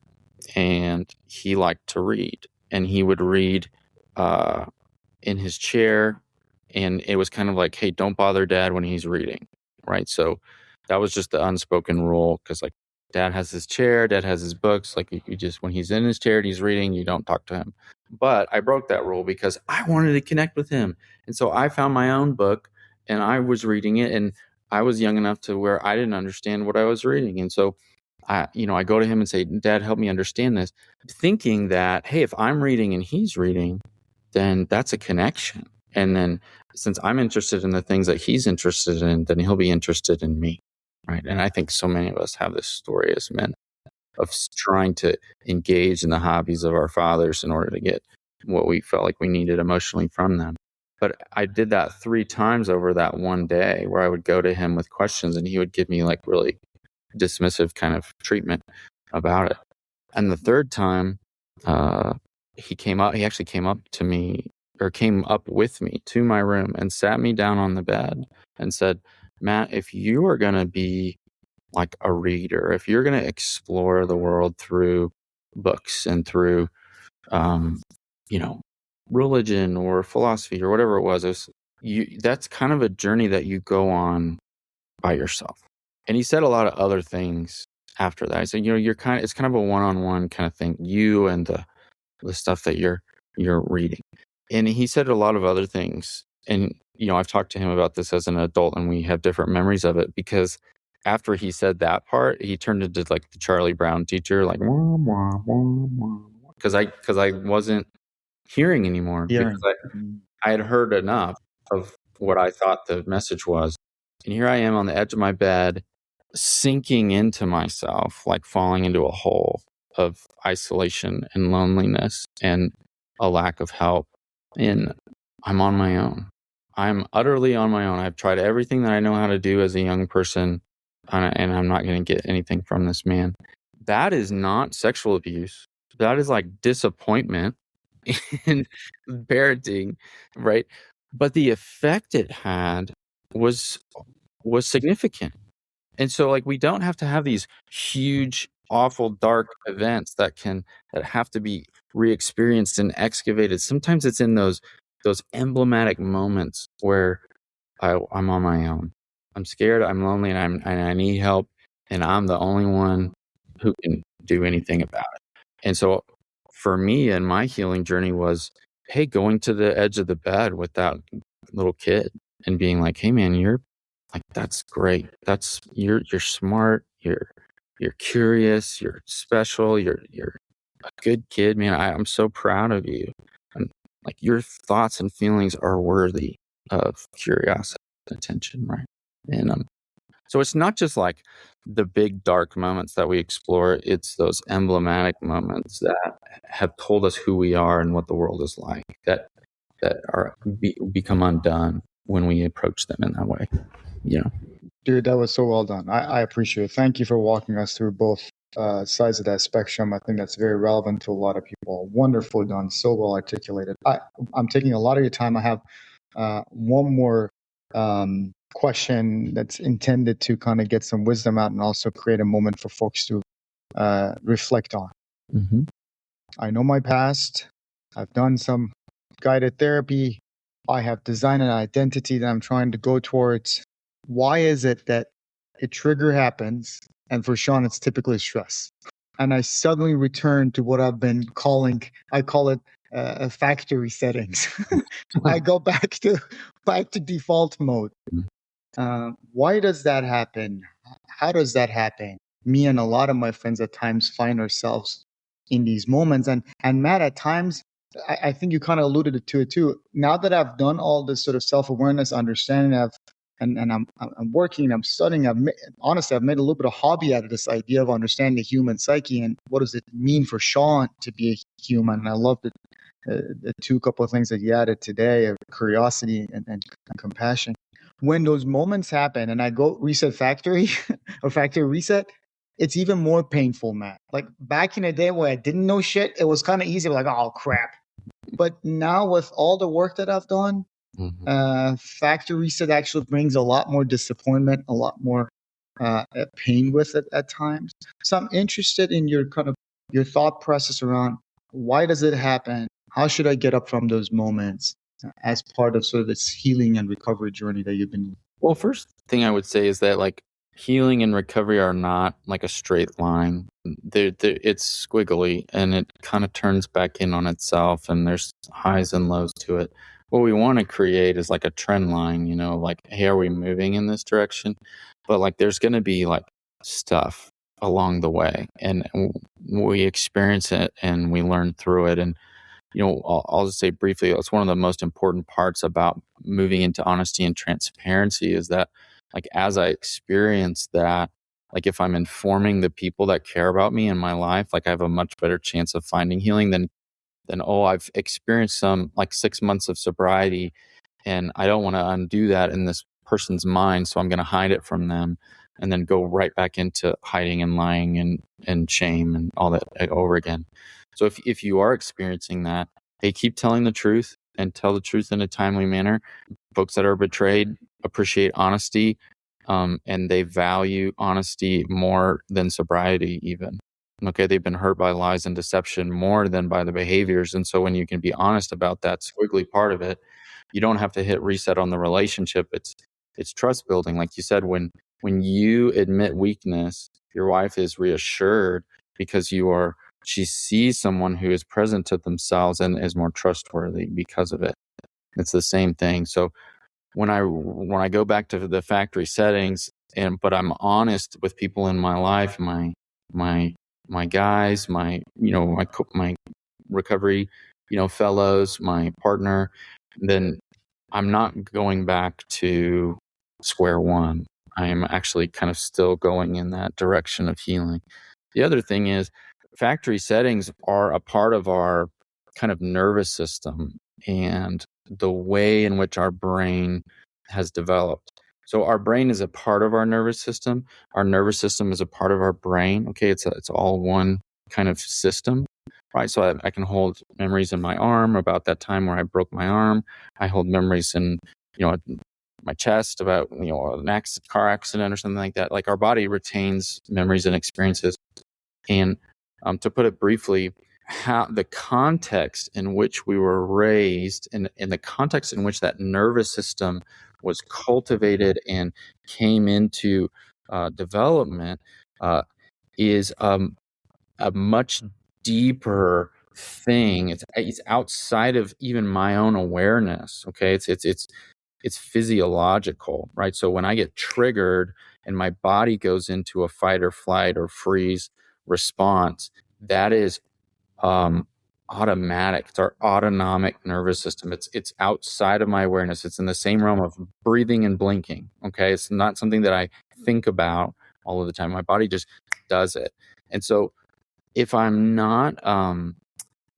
and he liked to read, and he would read in his chair, and it was kind of like, hey, don't bother dad when he's reading, right? So that was just the unspoken rule, because like dad has his chair, dad has his books, like you just, when he's in his chair and he's reading, you don't talk to him. But I broke that rule because I wanted to connect with him, and so I found my own book and I was reading it, and I was young enough to where I didn't understand what I was reading, and so I go to him and say, Dad, help me understand this, thinking that, hey, if I'm reading and he's reading, then that's a connection. And then since I'm interested in the things that he's interested in, then he'll be interested in me, right? And I think so many of us have this story as men of trying to engage in the hobbies of our fathers in order to get what we felt like we needed emotionally from them. But I did that 3 times over that one day, where I would go to him with questions and he would give me like really dismissive kind of treatment about it. And the 3rd time, he actually came up to me, or came up with me to my room and sat me down on the bed and said, Matt, if you are going to be like a reader, if you're going to explore the world through books and through, religion or philosophy or whatever it was, that's kind of a journey that you go on by yourself. And he said a lot of other things after that. He said, it's kind of a one-on-one kind of thing, you and the stuff that you're reading. And he said a lot of other things. And, I've talked to him about this as an adult, and we have different memories of it, because after he said that part, he turned into like the Charlie Brown teacher, like, because I wasn't hearing anymore, because I had heard enough of what I thought the message was. And here I am on the edge of my bed, sinking into myself, like falling into a hole of isolation and loneliness and a lack of help. And I'm on my own. I'm utterly on my own. I've tried everything that I know how to do as a young person, and I'm not going to get anything from this man. That is not sexual abuse. That is like disappointment in parenting, right? But the effect it had was significant. And so like, we don't have to have these huge, awful, dark events that have to be re-experienced and excavated. Sometimes it's in those emblematic moments where I'm on my own. I'm scared, I'm lonely, and I need help, and I'm the only one who can do anything about it. And so for me, and my healing journey was, hey, going to the edge of the bed with that little kid and being like, hey man, you're like, that's great. You're smart. You're curious. You're special. You're a good kid, man. I'm so proud of you. And like your thoughts and feelings are worthy of curiosity and attention, right? And so it's not just like the big dark moments that we explore, it's those emblematic moments that have told us who we are and what the world is like that are become undone when we approach them in that way. You know. Dude, that was so well done. I appreciate it. Thank you for walking us through both sides of that spectrum. I think that's very relevant to a lot of people. Wonderful done. So well articulated. I'm taking a lot of your time. I have one more question that's intended to kind of get some wisdom out and also create a moment for folks to reflect on. Mm-hmm. I know my past. I've done some guided therapy. I have designed an identity that I'm trying to go towards. Why is it that a trigger happens, and for Sean, it's typically stress, and I suddenly return to what I've been calling, I call it factory settings. I go back to default mode. Why does that happen? How does that happen? Me and a lot of my friends at times find ourselves in these moments, and Matt, at times, I think you kind of alluded to it too. Now that I've done all this sort of self-awareness, understanding, and I'm working, I'm studying. Honestly, I've made a little bit of hobby out of this idea of understanding the human psyche and what does it mean for Sean to be a human. And I love the couple of things that you added today of curiosity and compassion. When those moments happen, and I go reset factory or factory reset, it's even more painful, Matt. Like back in the day where I didn't know shit, it was kind of easy. Like, oh crap. But now with all the work that I've done, factory reset actually brings a lot more disappointment, a lot more pain with it at times. So I'm interested in your kind of your thought process around why does it happen? How should I get up from those moments as part of sort of this healing and recovery journey that you've been? Well, first thing I would say is that like healing and recovery are not like a straight line. It's squiggly and it kind of turns back in on itself, and there's highs and lows to it. What we want to create is like a trend line, you know, like, hey, are we moving in this direction? But like there's going to be like stuff along the way, and we experience it and we learn through it. And you know, I'll just say briefly, it's one of the most important parts about moving into honesty and transparency is that, like, as I experience that, like, if I'm informing the people that care about me in my life, like, I have a much better chance of finding healing than, oh, I've experienced some like 6 months of sobriety and I don't want to undo that in this person's mind. So I'm going to hide it from them and then go right back into hiding and lying and shame and all that over again. So if you are experiencing that, hey, keep telling the truth and tell the truth in a timely manner. Folks that are betrayed appreciate honesty, and they value honesty more than sobriety even. Okay, they've been hurt by lies and deception more than by the behaviors. And so when you can be honest about that squiggly part of it, you don't have to hit reset on the relationship. It's trust building. Like you said, when you admit weakness, your wife is reassured because she sees someone who is present to themselves and is more trustworthy because of it. It's the same thing. So when I go back to the factory settings, but I'm honest with people in my life, my guys, my recovery, fellows, my partner, then I'm not going back to square one. I am actually kind of still going in that direction of healing. The other thing is factory settings are a part of our kind of nervous system and the way in which our brain has developed. So our brain is a part of our nervous system. Our nervous system is a part of our brain. Okay, it's all one kind of system, right? So I can hold memories in my arm about that time where I broke my arm. I hold memories in, my chest about, an car accident or something like that. Like our body retains memories and experiences. And to put it briefly, how the context in which we were raised and in the context in which that nervous system was cultivated and came into development is a much deeper thing. It's outside of even my own awareness. Okay, it's physiological, right? So when I get triggered and my body goes into a fight or flight or freeze response, that is automatic. It's our autonomic nervous system. It's outside of my awareness. It's in the same realm of breathing and blinking. Okay, it's not something that I think about all of the time. My body just does it. And so if I'm not,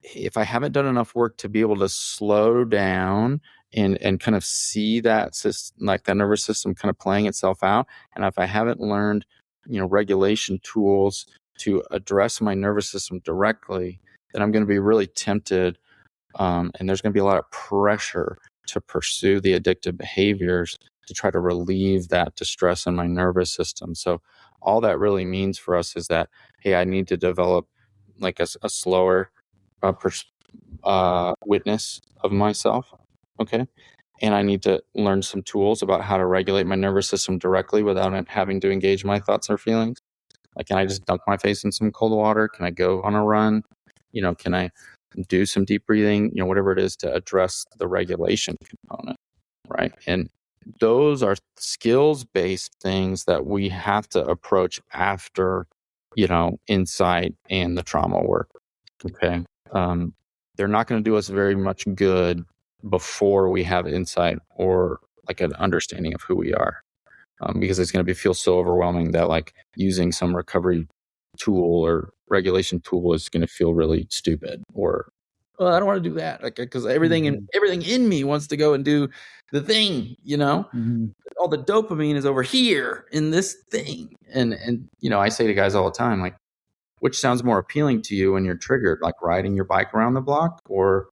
if I haven't done enough work to be able to slow down and kind of see that system, like that nervous system kind of playing itself out, and if I haven't learned, regulation tools to address my nervous system directly, then I'm going to be really tempted, and there's going to be a lot of pressure to pursue the addictive behaviors to try to relieve that distress in my nervous system. So all that really means for us is that, hey, I need to develop like a slower witness of myself. Okay. And I need to learn some tools about how to regulate my nervous system directly without having to engage my thoughts or feelings. Like, can I just dunk my face in some cold water? Can I go on a run? Can I do some deep breathing? Whatever it is to address the regulation component, right? And those are skills-based things that we have to approach after, insight and the trauma work. Okay. They're not going to do us very much good before we have insight or like an understanding of who we are. Because it's going to feel so overwhelming that like using some recovery tool or regulation tool is going to feel really stupid, or, well, I don't want to do that, like, because everything in me wants to go and do the thing, all the dopamine is over here in this thing. And I say to guys all the time, like, which sounds more appealing to you when you're triggered, like riding your bike around the block or,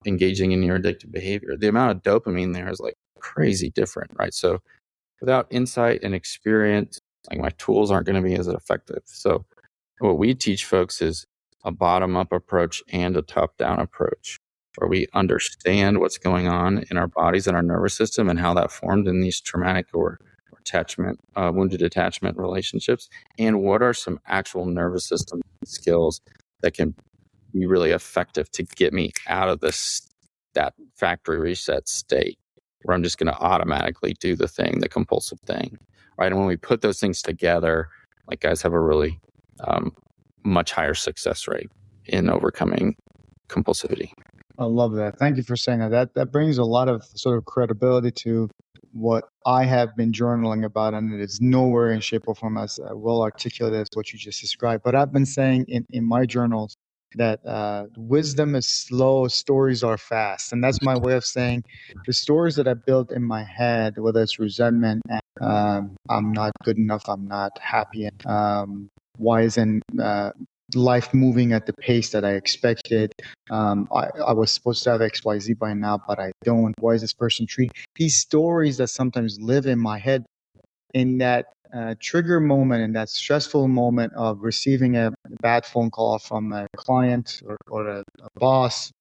engaging in your addictive behavior? The amount of dopamine there is like crazy different, right? So without insight and experience, like, my tools aren't going to be as effective. So what we teach folks is a bottom-up approach and a top-down approach, where we understand what's going on in our bodies and our nervous system and how that formed in these traumatic or attachment, wounded attachment relationships, and what are some actual nervous system skills that can be really effective to get me out of that factory reset state where I'm just going to automatically do the thing, the compulsive thing, right? And when we put those things together, like, guys have a really much higher success rate in overcoming compulsivity. I love that. Thank you for saying that. That brings a lot of sort of credibility to what I have been journaling about, and it is nowhere in shape or form as well articulated as what you just described. But I've been saying in my journals that wisdom is slow, stories are fast. And that's my way of saying the stories that I built in my head, whether it's resentment, I'm not good enough, I'm not happy, why isn't life moving at the pace that I expected? I was supposed to have XYZ by now, but I don't. Why is this person treating? These stories that sometimes live in my head in that trigger moment, in that stressful moment of receiving a bad phone call from a client or a boss,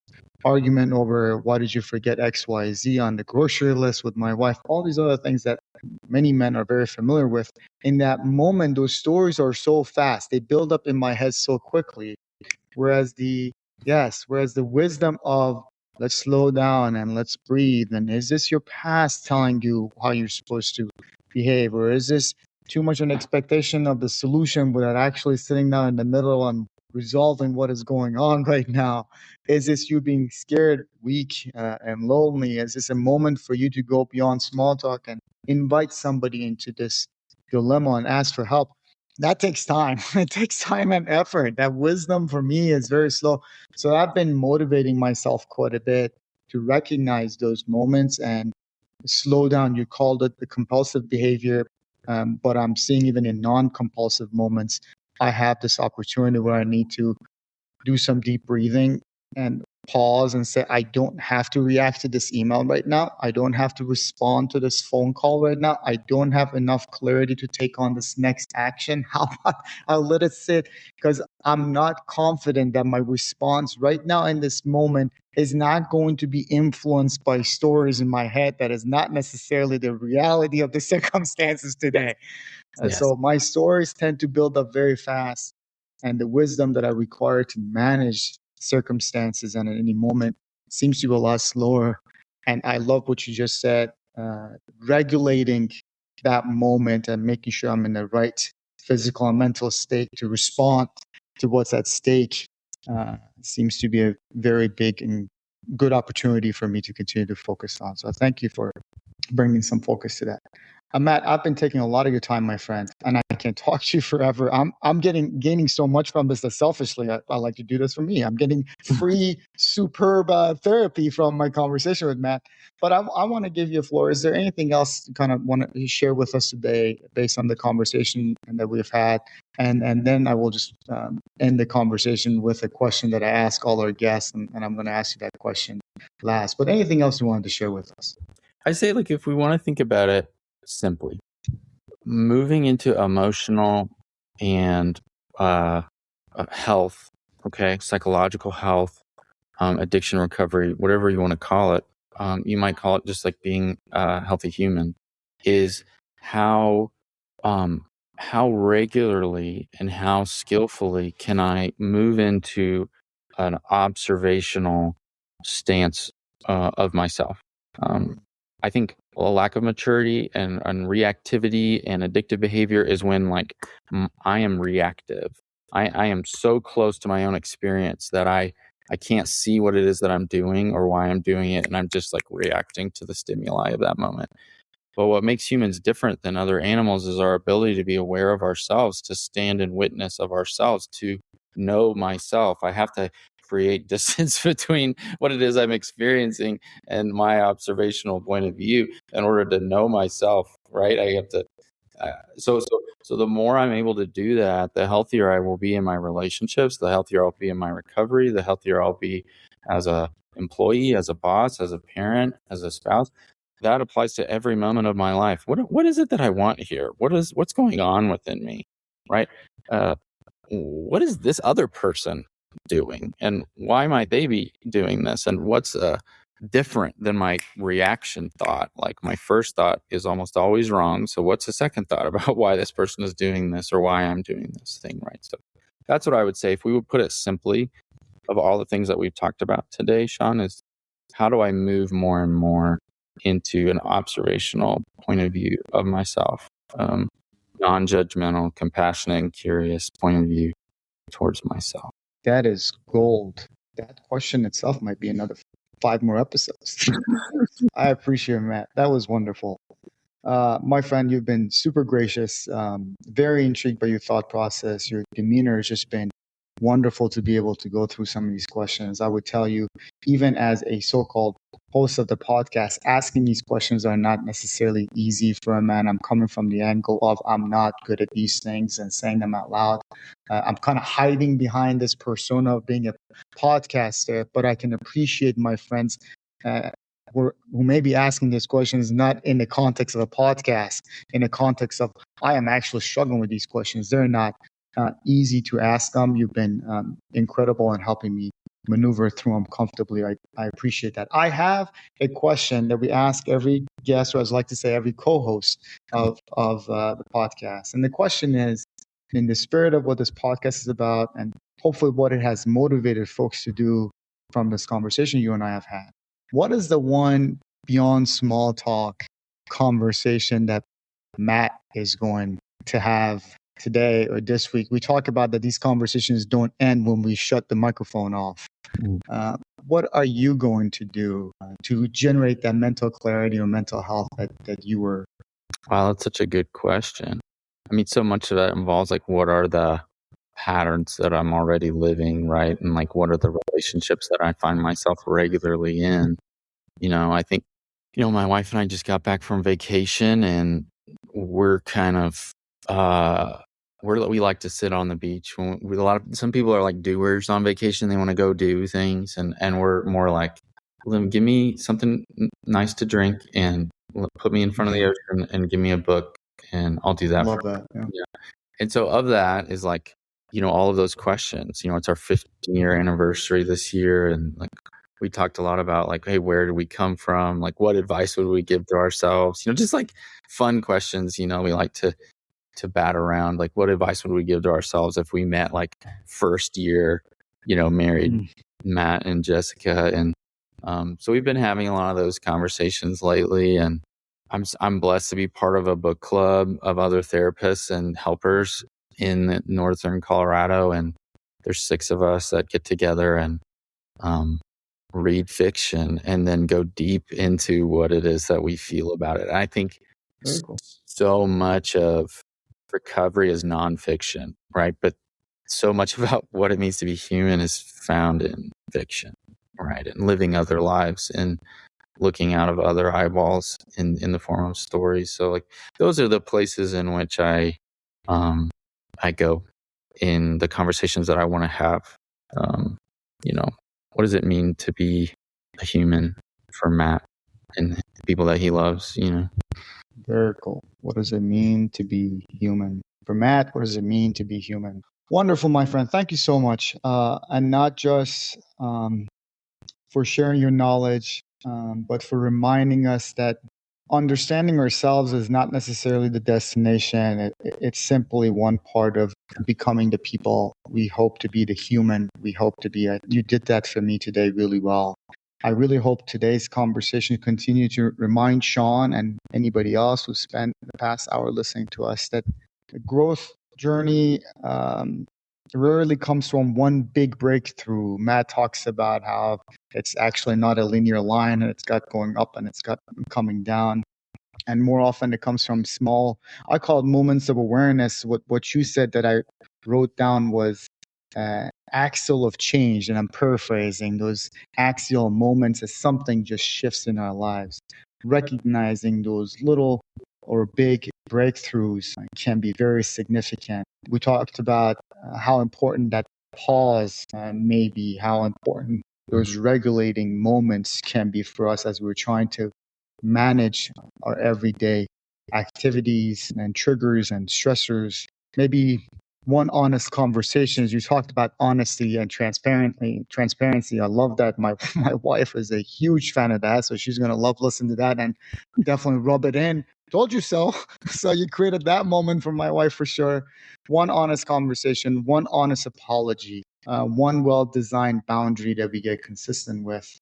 argument over why did you forget XYZ on the grocery list with my wife, all these other things that many men are very familiar with. In that moment, those stories are so fast. They build up in my head so quickly. Whereas the wisdom of let's slow down and let's breathe. And is this your past telling you how you're supposed to behave? Or is this too much an expectation of the solution without actually sitting down in the middle and resolving what is going on right now? Is this you being scared, weak, and lonely? Is this a moment for you to go beyond small talk and invite somebody into this dilemma and ask for help? That takes time. It takes time and effort. That wisdom for me is very slow. So I've been motivating myself quite a bit to recognize those moments and slow down. You called it the compulsive behavior, but I'm seeing even in non-compulsive moments, I have this opportunity where I need to do some deep breathing and pause and say, I don't have to react to this email right now. I don't have to respond to this phone call right now. I don't have enough clarity to take on this next action. How about I'll let it sit, because I'm not confident that my response right now in this moment is not going to be influenced by stories in my head that is not necessarily the reality of the circumstances today. Yes. So my stories tend to build up very fast, and the wisdom that I require to manage circumstances and at any moment seems to be a lot slower. And I love what you just said, regulating that moment and making sure I'm in the right physical and mental state to respond to what's at stake seems to be a very big and good opportunity for me to continue to focus on. So thank you for bringing some focus to that. Matt, I've been taking a lot of your time, my friend, and I can't talk to you forever. I'm gaining so much from this that selfishly I like to do this for me. I'm getting free, superb therapy from my conversation with Matt. But I want to give you a floor. Is there anything else you kind of want to share with us today based on the conversation that we've had? And then I will just end the conversation with a question that I ask all our guests, and I'm going to ask you that question last. But anything else you wanted to share with us? I say, like, if we want to think about it simply, moving into emotional and health, okay, psychological health, addiction recovery, whatever you want to call it, you might call it just like being a healthy human, is how regularly and how skillfully can I move into an observational stance of myself. I think a lack of maturity and reactivity and addictive behavior is when, like, I am reactive. I am so close to my own experience that I can't see what it is that I'm doing or why I'm doing it, and I'm just like reacting to the stimuli of that moment. But what makes humans different than other animals is our ability to be aware of ourselves, to stand in witness of ourselves, to know myself. I have to create distance between what it is I'm experiencing and my observational point of view in order to know myself, right? I have to so the more I'm able to do that, the healthier I will be in my relationships, the healthier I'll be in my recovery, the healthier I'll be as a employee, as a boss, as a parent, as a spouse. That applies to every moment of my life. What is it that I want here? What's going on within me, right? What is this other person doing, and why might they be doing this, and what's different than my reaction thought? Like, my first thought is almost always wrong, so what's the second thought about why this person is doing this or why I'm doing this thing, right? So that's what I would say if we would put it simply. Of all the things that we've talked about today, Sean, is how do I move more and more into an observational point of view of myself, non-judgmental, compassionate, and curious point of view towards myself. That is gold. That question itself might be another 5 more episodes. I appreciate it, Matt. That was wonderful. My friend, you've been super gracious, very intrigued by your thought process. Your demeanor has just been wonderful to be able to go through some of these questions. I would tell you, even as a so-called host of the podcast, asking these questions are not necessarily easy for a man. I'm coming from the angle of I'm not good at these things and saying them out loud. I'm kind of hiding behind this persona of being a podcaster, but I can appreciate my friends who may be asking these questions not in the context of a podcast, in the context of I am actually struggling with these questions. They're not easy to ask them. You've been incredible in helping me maneuver through them comfortably. I appreciate that. I have a question that we ask every guest, or as I like to say, every co-host of the podcast. And the question is, in the spirit of what this podcast is about, and hopefully what it has motivated folks to do from this conversation you and I have had, what is the one beyond small talk conversation that Matt is going to have today or this week? We talk about that these conversations don't end when we shut the microphone off. What are you going to do to generate that mental clarity or mental health that you were? Wow, that's such a good question. I mean, so much of that involves, like, what are the patterns that I'm already living, right? And, like, what are the relationships that I find myself regularly in? I think, my wife and I just got back from vacation, and we're kind of, we like to sit on the beach. Some people are like doers on vacation. They want to go do things. And we're more like, give me something nice to drink and put me in front of the ocean and give me a book, and I'll do that. Love that. Yeah. And so of that is, like, all of those questions. It's our 15-year anniversary this year. And, like, we talked a lot about, like, hey, where did we come from? Like, what advice would we give to ourselves? Just like fun questions, we like to bat around. Like, what advice would we give to ourselves if we met, like, first year, married Matt and Jessica. And so we've been having a lot of those conversations lately. And I'm blessed to be part of a book club of other therapists and helpers in northern Colorado. And there's 6 of us that get together and read fiction and then go deep into what it is that we feel about it. I think so much of recovery is nonfiction, right? But so much about what it means to be human is found in fiction, right? And living other lives and looking out of other eyeballs in the form of stories. So like those are the places in which I go in the conversations that I want to have. What does it mean to be a human for Matt and the people that he loves, Very cool. What does it mean to be human? For Matt, what does it mean to be human? Wonderful, my friend. Thank you so much. And not just for sharing your knowledge, but for reminding us that understanding ourselves is not necessarily the destination. It's simply one part of becoming the people we hope to be, the human we hope to be. You did that for me today really well. I really hope today's conversation continue to remind Sean and anybody else who spent the past hour listening to us that the growth journey rarely comes from one big breakthrough. Matt talks about how it's actually not a linear line, and it's got going up and it's got coming down. And more often it comes from small, I call it moments of awareness. What you said that I wrote down was axial of change, and I'm paraphrasing those axial moments as something just shifts in our lives. Recognizing those little or big breakthroughs can be very significant. We talked about how important that pause may be, how important those regulating moments can be for us as we're trying to manage our everyday activities and triggers and stressors. Maybe one honest conversation, as you talked about honesty and transparency. I love that. My wife is a huge fan of that, so she's going to love listening to that and definitely rub it in. Told you so. So you created that moment for my wife for sure. One honest conversation, one honest apology, one well-designed boundary that we get consistent with.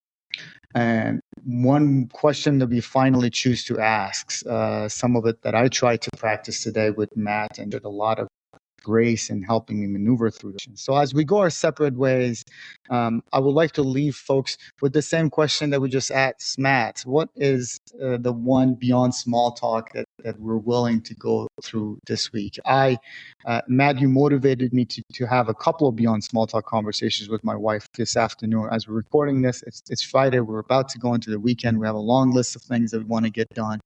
And one question that we finally choose to ask, some of it that I tried to practice today with Matt, and did a lot of grace in helping me maneuver through this. So as we go our separate ways, I would like to leave folks with the same question that we just asked Matt. What is the one beyond small talk that we're willing to go through this week? Matt, you motivated me to have a couple of beyond small talk conversations with my wife this afternoon. As we're recording this, it's Friday. We're about to go into the weekend. We have a long list of things that we want to get done.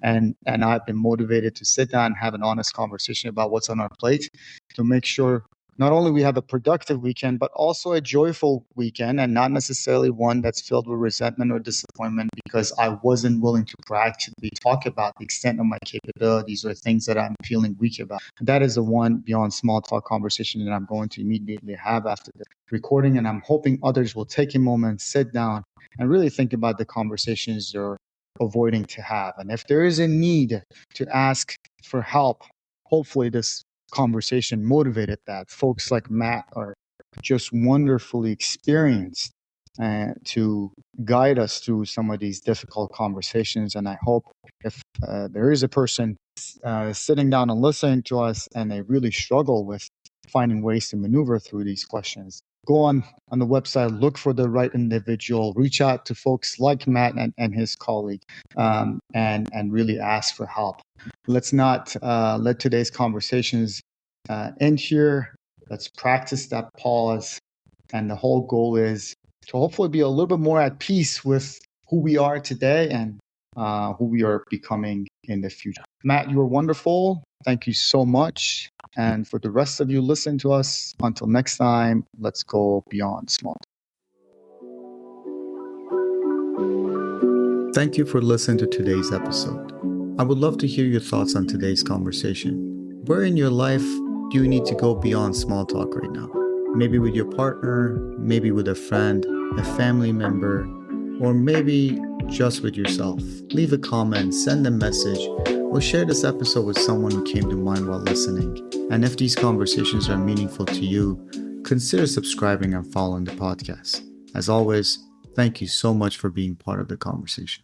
And I've been motivated to sit down and have an honest conversation about what's on our plate to make sure not only we have a productive weekend, but also a joyful weekend, and not necessarily one that's filled with resentment or disappointment because I wasn't willing to proactively talk about the extent of my capabilities or things that I'm feeling weak about. That is the one beyond small talk conversation that I'm going to immediately have after the recording, and I'm hoping others will take a moment, sit down, and really think about the conversations they're avoiding to have. And if there is a need to ask for help, hopefully this conversation motivated that. Folks like Matt are just wonderfully experienced to guide us through some of these difficult conversations. And I hope if there is a person sitting down and listening to us and they really struggle with finding ways to maneuver through these questions, go on the website, look for the right individual, reach out to folks like Matt and his colleague, and really ask for help. Let's not let today's conversations end here. Let's practice that pause. And the whole goal is to hopefully be a little bit more at peace with who we are today and who we are becoming in the future. Matt, you were wonderful. Thank you so much. And for the rest of you listening to us, until next time, let's go beyond small. Thank you for listening to today's episode. I would love to hear your thoughts on today's conversation. Where in your life do you need to go beyond small talk right now? Maybe with your partner, maybe with a friend, a family member, or maybe just with yourself. Leave a comment, send a message, or share this episode with someone who came to mind while listening. And if these conversations are meaningful to you, consider subscribing and following the podcast. As always, thank you so much for being part of the conversation.